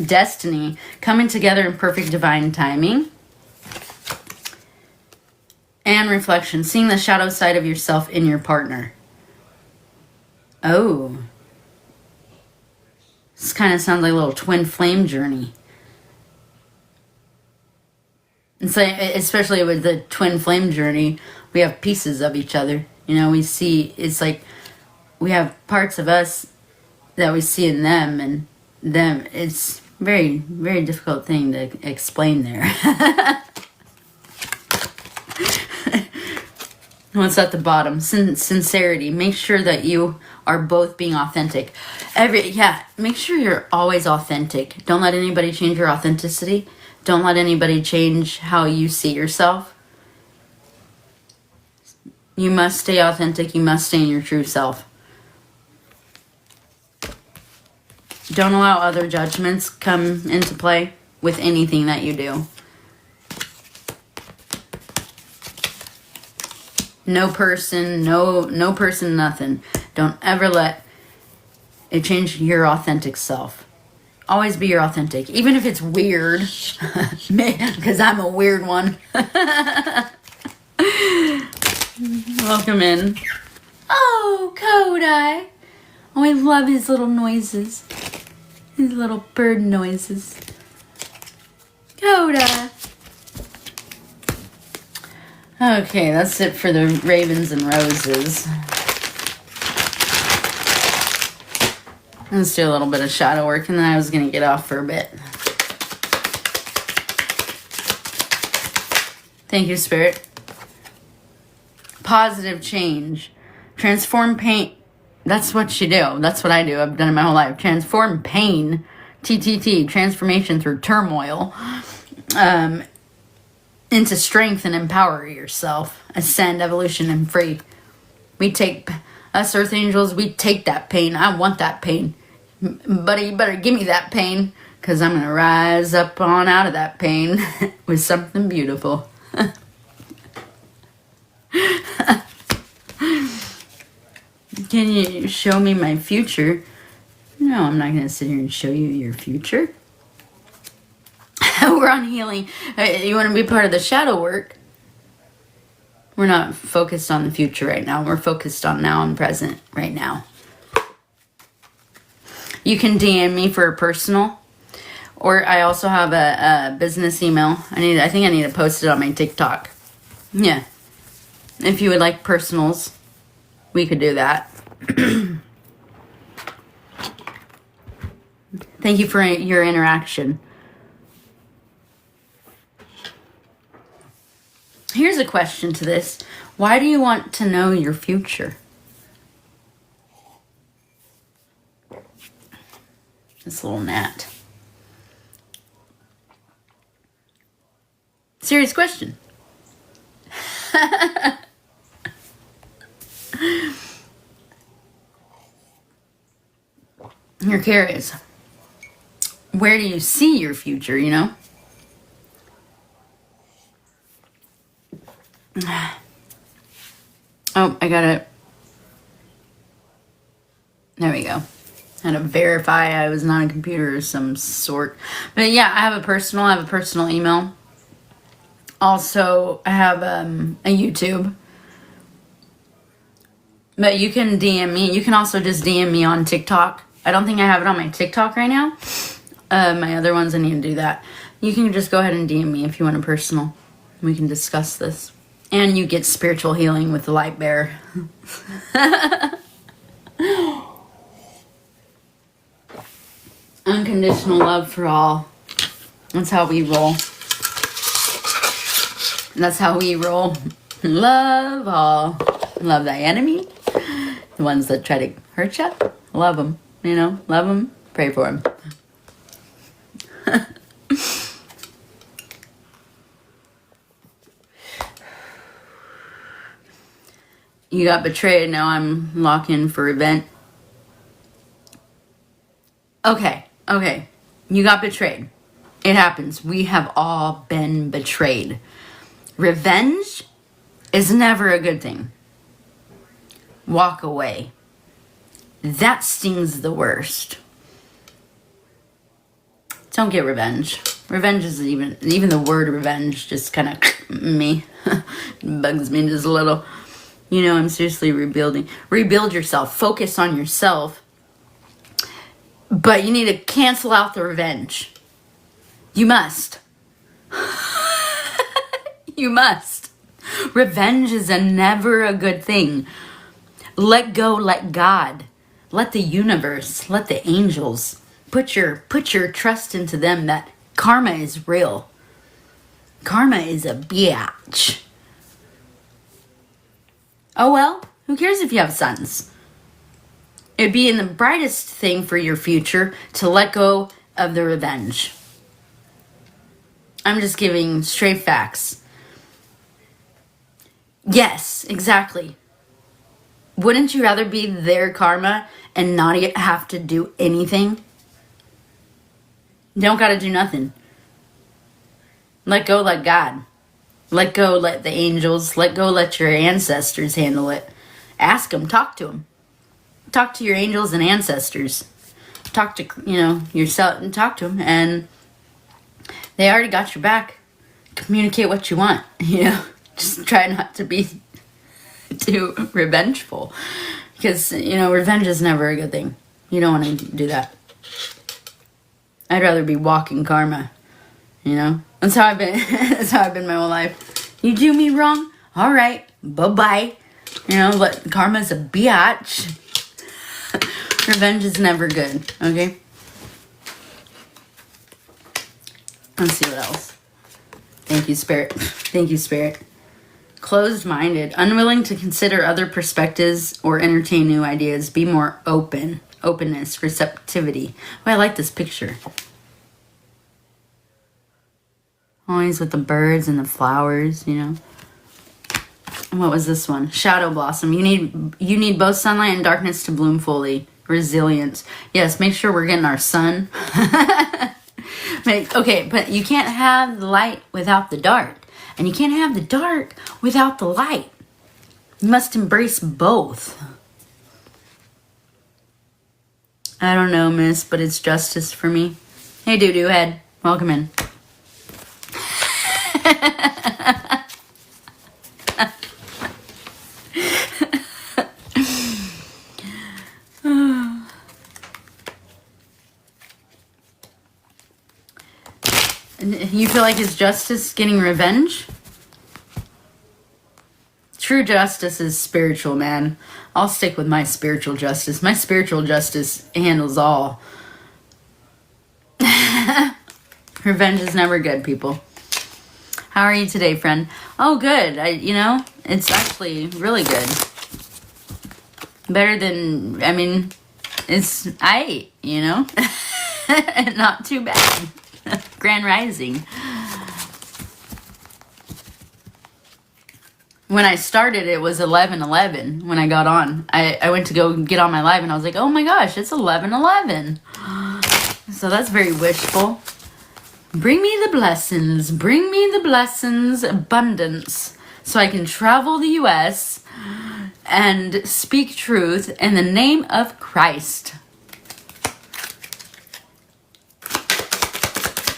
Destiny. Coming together in perfect divine timing. And reflection. Seeing the shadow side of yourself in your partner. Oh. This kind of sounds like a little twin flame journey. And so, especially with the twin flame journey, we have pieces of each other. You know, we see, it's like we have parts of us that we see in them, and them. It's very, very difficult thing to explain there. What's at the bottom? Sincerity. Make sure that you are both being authentic. Make sure you're always authentic. Don't let anybody change your authenticity. Don't let anybody change how you see yourself. You must stay authentic. You must stay in your true self. Don't allow other judgments come into play with anything that you do. No person, nothing. Don't ever let it change your authentic self. Always be your authentic, even if it's weird. Because I'm a weird one. Welcome in. Oh, Kodai. Oh, I love his little noises. His little bird noises. Kodai. Okay, that's it for the Ravens and Roses. Let's do a little bit of shadow work, and then I was going to get off for a bit. Thank you, Spirit. Positive change. Transform pain. That's what you do. That's what I do. I've done it my whole life. Transform pain. TTT. Transformation through turmoil. Into strength and empower yourself. Ascend, evolution, and free. We take... Us Earth Angels, we take that pain. I want that pain. Buddy, you better give me that pain, because I'm going to rise up on out of that pain with something beautiful. Can you show me my future? No, I'm not going to sit here and show you your future. We're on healing. You want to be part of the shadow work? We're not focused on the future right now. We're focused on now and present right now. You can DM me for a personal. Or I also have a business email. I think I need to post it on my TikTok. Yeah. If you would like personals, we could do that. Thank you for your interaction. Here's a question to this. Why do you want to know your future? This little gnat. Serious question. You're curious. Where do you see your future, you know? Oh, I gotta... There we go. Had to verify I was not a computer of some sort. But yeah, I have a personal email. Also, I have a YouTube. But you can DM me. You can also just DM me on TikTok. I don't think I have it on my TikTok right now. My other ones, I need to do that. You can just go ahead and DM me if you want a personal. We can discuss this. And you get spiritual healing with the light bearer. Unconditional love for all. That's how we roll. That's how we roll. Love all. Love thy enemy. The ones that try to hurt you. Love them. You know, love them. Pray for them. You got betrayed. Now I'm locking for event. Okay. You got betrayed. It happens. We have all been betrayed. Revenge is never a good thing. Walk away. That stings the worst. Don't get revenge. Revenge is even the word revenge just kind of me. Bugs me just a little. You know, I'm seriously rebuilding. Rebuild yourself. Focus on yourself. But you need to cancel out the revenge. You must. You must. Revenge is never a good thing. Let go, let God. Let the universe, let the angels. Put your trust into them that karma is real. Karma is a bitch. Oh well, who cares if you have sons? It'd be in the brightest thing for your future to let go of the revenge. I'm just giving straight facts. Yes, exactly. Wouldn't you rather be their karma and not have to do anything? You don't gotta do nothing. Let go, let God. Let go, let the angels. Let go, let your ancestors handle it. Ask them, talk to them. Talk to your angels and ancestors. Talk to, yourself and talk to them. And they already got your back. Communicate what you want, Just try not to be too revengeful. Because, revenge is never a good thing. You don't want to do that. I'd rather be walking karma, That's how I've been. That's how I've been my whole life. You do me wrong? All right. Bye-bye. But karma's a biatch. Revenge is never good, okay? Let's see what else. Thank you, Spirit. Thank you, Spirit. Closed-minded, unwilling to consider other perspectives or entertain new ideas. Be more open. Openness, receptivity. Oh, I like this picture. Always with the birds and the flowers, What was this one? Shadow blossom. You need both sunlight and darkness to bloom fully. Resilience. Yes, make sure we're getting our sun. Okay, but you can't have the light without the dark. And you can't have the dark without the light. You must embrace both. I don't know, miss, but it's justice for me. Hey, doo-doo head. Welcome in. You feel like it's justice getting revenge? True justice is spiritual, man. I'll stick with my spiritual justice. My spiritual justice handles all. Revenge is never good, people. How are you today, friend? Oh, good. It's actually really good. Better than, it's not too bad. Grand Rising. When I started, it was 11:11 when I got on. I went to go get on my live, and I was like, oh my gosh, it's 11:11. So that's very wishful. Bring me the blessings. Bring me the blessings. Abundance. So I can travel the U.S. and speak truth in the name of Christ.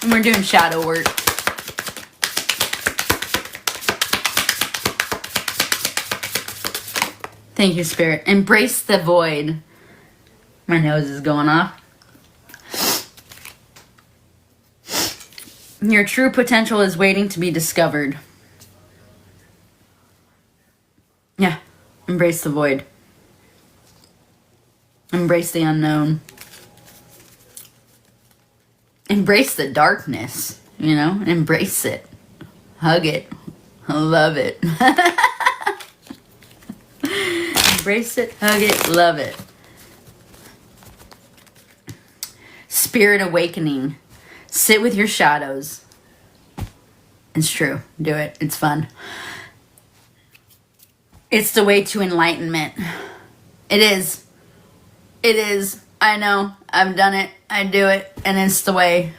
And we're doing shadow work. Thank you, Spirit. Embrace the void. My nose is going off. Your true potential is waiting to be discovered. Yeah. Embrace the void. Embrace the unknown. Embrace the darkness, embrace it. Hug it. Love it. Embrace it, hug it, love it. Spirit awakening. Sit with your shadows. It's true. Do it. It's fun. It's the way to enlightenment. It is. It is. I know. I've done it. I do it. And it's the way.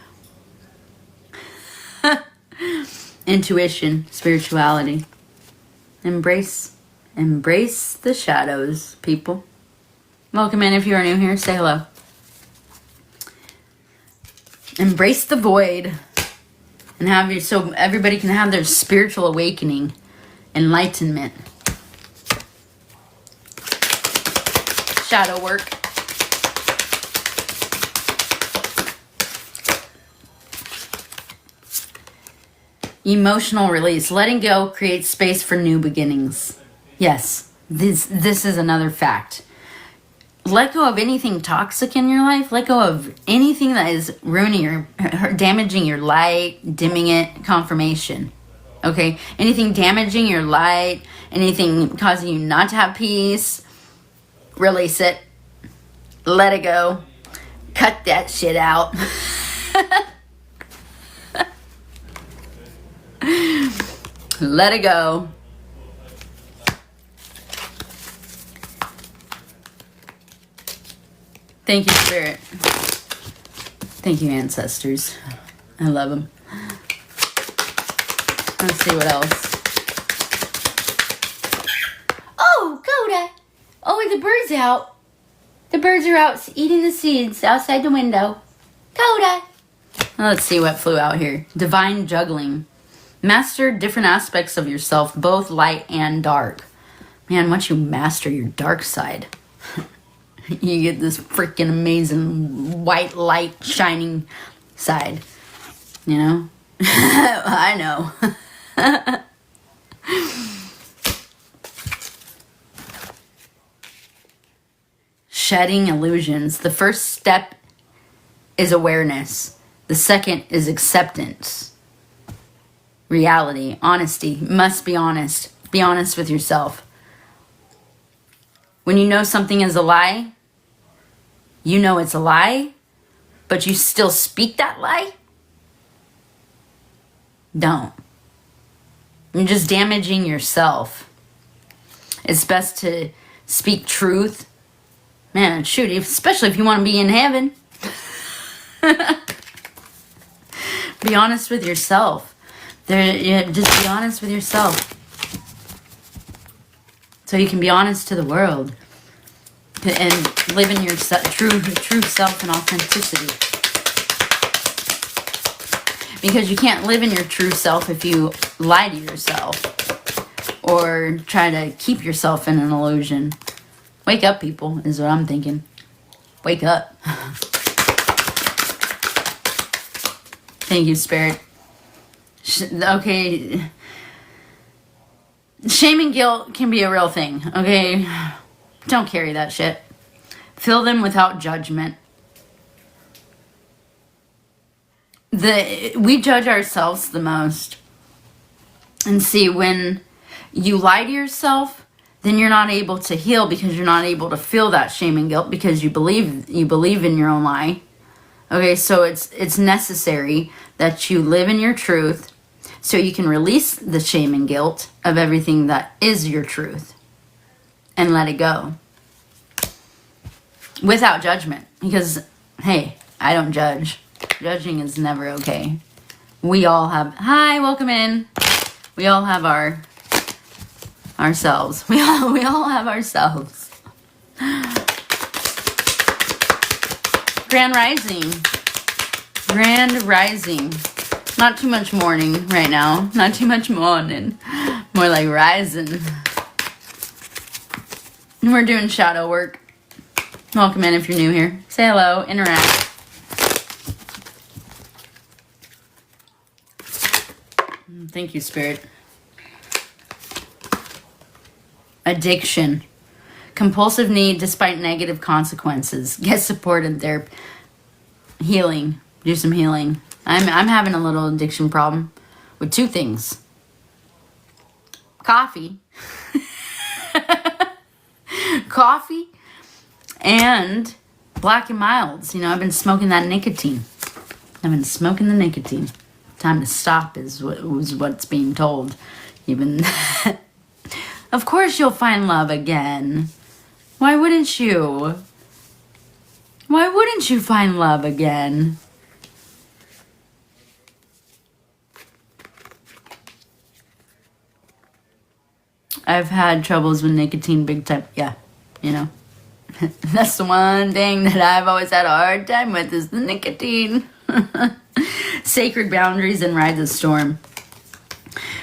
Intuition. Spirituality. Embrace the shadows, people. Welcome in. If you are new here, say hello. Embrace the void. And so everybody can have their spiritual awakening. Enlightenment. Shadow work. Emotional release. Letting go creates space for new beginnings. Yes, this is another fact. Let go of anything toxic in your life. Let go of anything that is ruining damaging your light, dimming it, confirmation. Okay? Anything damaging your light, anything causing you not to have peace, release it. Let it go. Cut that shit out. Let it go. Thank you, Spirit. Thank you, ancestors. I love them. Let's see what else. Oh, Coda. Oh, the bird's out. The birds are out eating the seeds outside the window. Coda. Let's see what flew out here. Divine juggling. Master different aspects of yourself, both light and dark. Man, once you master your dark side, you get this freaking amazing white light shining side. I know. Shedding illusions. The first step is awareness. The second is acceptance. Reality. Honesty. You must be honest. Be honest with yourself. When you know something is a lie, you know it's a lie, but you still speak that lie? Don't. You're just damaging yourself. It's best to speak truth. Man, shoot, especially if you want to be in heaven. Be honest with yourself. Just be honest with yourself. So you can be honest to the world. and live in your true self and authenticity. Because you can't live in your true self if you lie to yourself or try to keep yourself in an illusion. Wake up, people, is what I'm thinking. Wake up. Thank you, Spirit. Okay. Shame and guilt can be a real thing, okay? Don't carry that shit. Feel them without judgment. We judge ourselves the most. And see, when you lie to yourself, then you're not able to heal because you're not able to feel that shame and guilt because you believe in your own lie. Okay, so it's necessary that you live in your truth so you can release the shame and guilt of everything that is your truth and let it go. Without judgment. Because, hey, I don't judge. Judging is never okay. We all have... Hi, welcome in. We all have ourselves. We all have ourselves. Grand Rising. Grand Rising. Not too much morning right now. Not too much morning. More like rising. We're doing shadow work. Welcome in if you're new here. Say hello. Interact. Thank you, Spirit. Addiction. Compulsive need despite negative consequences. Get support in therapy. Healing. Do some healing. I'm having a little addiction problem with two things. Coffee. Coffee and Black and Milds. You know, I've been smoking that nicotine. I've been smoking the nicotine. Time to stop is what's being told. Even of course you'll find love again. Why wouldn't you? Why wouldn't you find love again? I've had troubles with nicotine big time. Yeah, you know. That's the one thing that I've always had a hard time with is the nicotine. Sacred boundaries and ride the storm.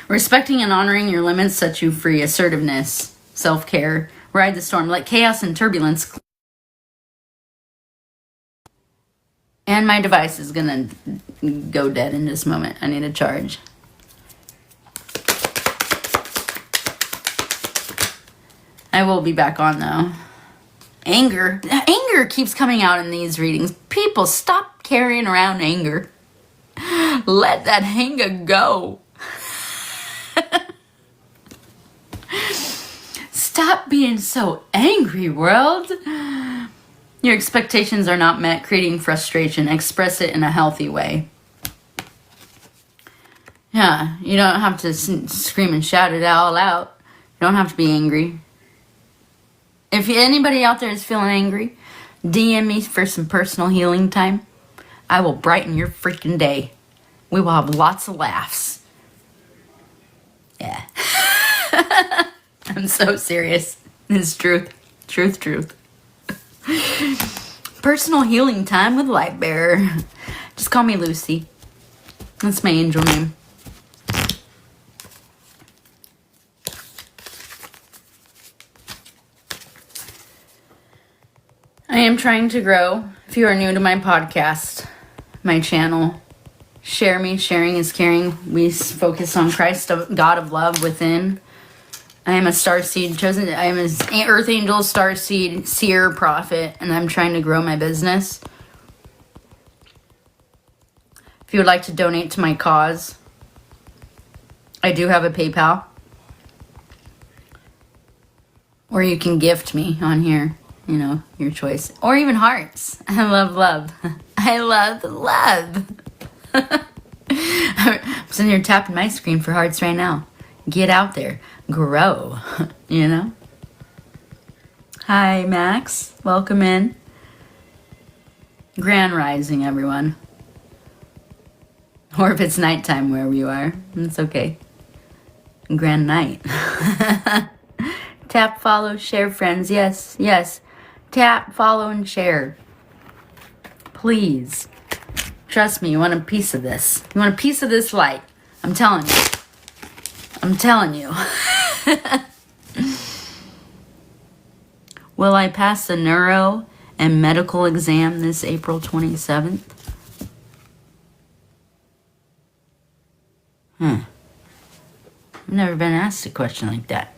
Respecting and honoring your limits sets you free. Assertiveness, self-care, ride the storm. Let chaos and turbulence. And my device is gonna go dead in this moment. I need a charge. I will be back on though. Anger keeps coming out in these readings. People, stop carrying around anger. Let that anger go. Stop being so angry, world. Your expectations are not met, creating frustration. Express it in a healthy way. Yeah, you don't have to scream and shout it all out. You don't have to be angry. If anybody out there is feeling angry, DM me for some personal healing time. I will brighten your freaking day. We will have lots of laughs. Yeah. I'm so serious. It's truth. Truth. Personal healing time with Lightbearer. Just call me Lucy. That's my angel name. I am trying to grow. If you are new to my podcast, my channel, share me. Sharing is caring. We focus on Christ, God of love within. I am a starseed chosen. I am an earth angel, starseed, seer, prophet, and I'm trying to grow my business. If you would like to donate to my cause, I do have a PayPal. Or you can gift me on here. You know, your choice. Or even hearts. I love love. I love love. I'm sitting here tapping my screen for hearts right now. Get out there. Grow. You know? Hi, Max. Welcome in. Grand Rising, everyone. Or if it's nighttime wherever you are, it's okay. Grand night. Tap, follow, share, friends. Yes. Tap, follow, and share. Please. Trust me, you want a piece of this. You want a piece of this light. I'm telling you. I'm telling you. Will I pass the neuro and medical exam this April 27th? I've never been asked a question like that.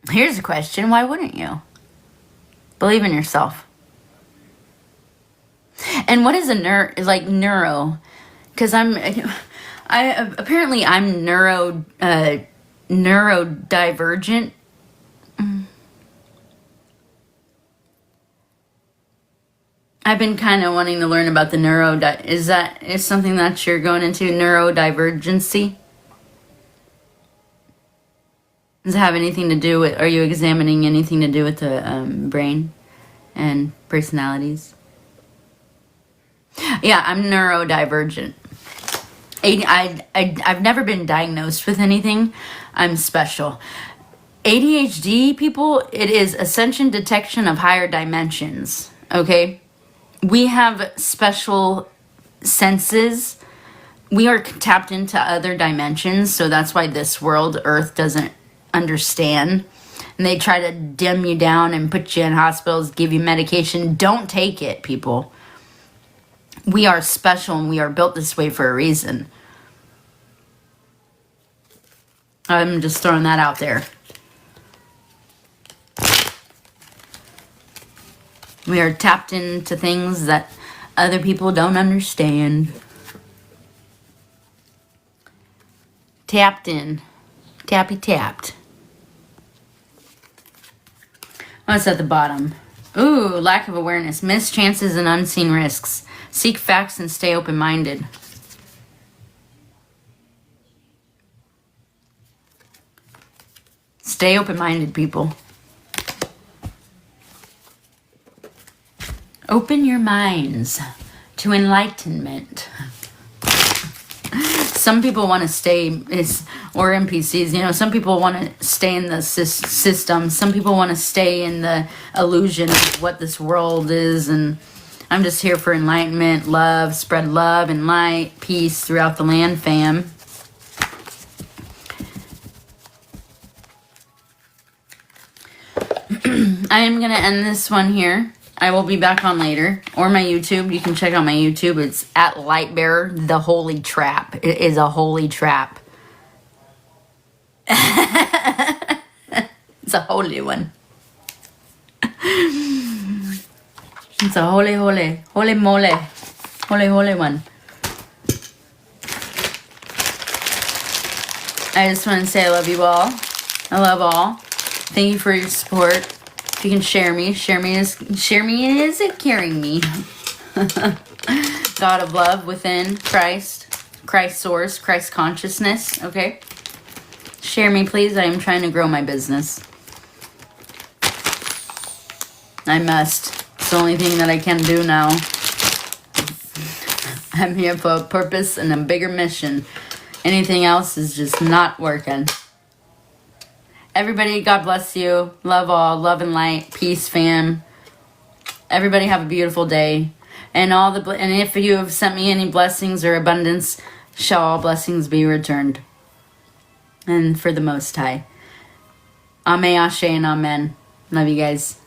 Here's a question. Why wouldn't you? Believe in yourself. And what is a neuro? Because apparently I'm neurodivergent. I've been kind of wanting to learn about the is something that you're going into, neurodivergency? Does it have anything to do with, are you examining anything to do with the brain and personalities? Yeah, I'm neurodivergent. I've never been diagnosed with anything. I'm special. ADHD, people, it is ascension detection of higher dimensions, okay? We have special senses. We are tapped into other dimensions, so that's why this world, Earth, doesn't understand. And they try to dim you down and put you in hospitals, give you medication. Don't take it, people. We are special and we are built this way for a reason. I'm just throwing that out there. We are tapped into things that other people don't understand. Tapped in. Tappy tapped. What's at the bottom? Ooh, lack of awareness. Missed chances and unseen risks. Seek facts and stay open-minded. Stay open-minded, people. Open your minds to enlightenment. Some people want to stay, or NPCs, some people want to stay in the system. Some people want to stay in the illusion of what this world is. And I'm just here for enlightenment, love, spread love and light, peace throughout the land, fam. I am going to end this one here. I will be back on later. Or my YouTube. You can check out my YouTube. It's at Lightbearer, the Holy Trap. It is a holy trap. It's a holy one. It's a holy mole. Holy one. I just want to say I love you all. I love all. Thank you for your support. If you can share me is carrying me. God of love within Christ source, Christ consciousness, okay? Share me, please. I am trying to grow my business. I must. It's the only thing that I can do now. I'm here for a purpose and a bigger mission. Anything else is just not working. Everybody, God bless you. Love all. Love and light. Peace, fam. Everybody have a beautiful day. And if you have sent me any blessings or abundance, shall all blessings be returned. And for the Most High. Ame, Ashe, and Amen. Love you guys.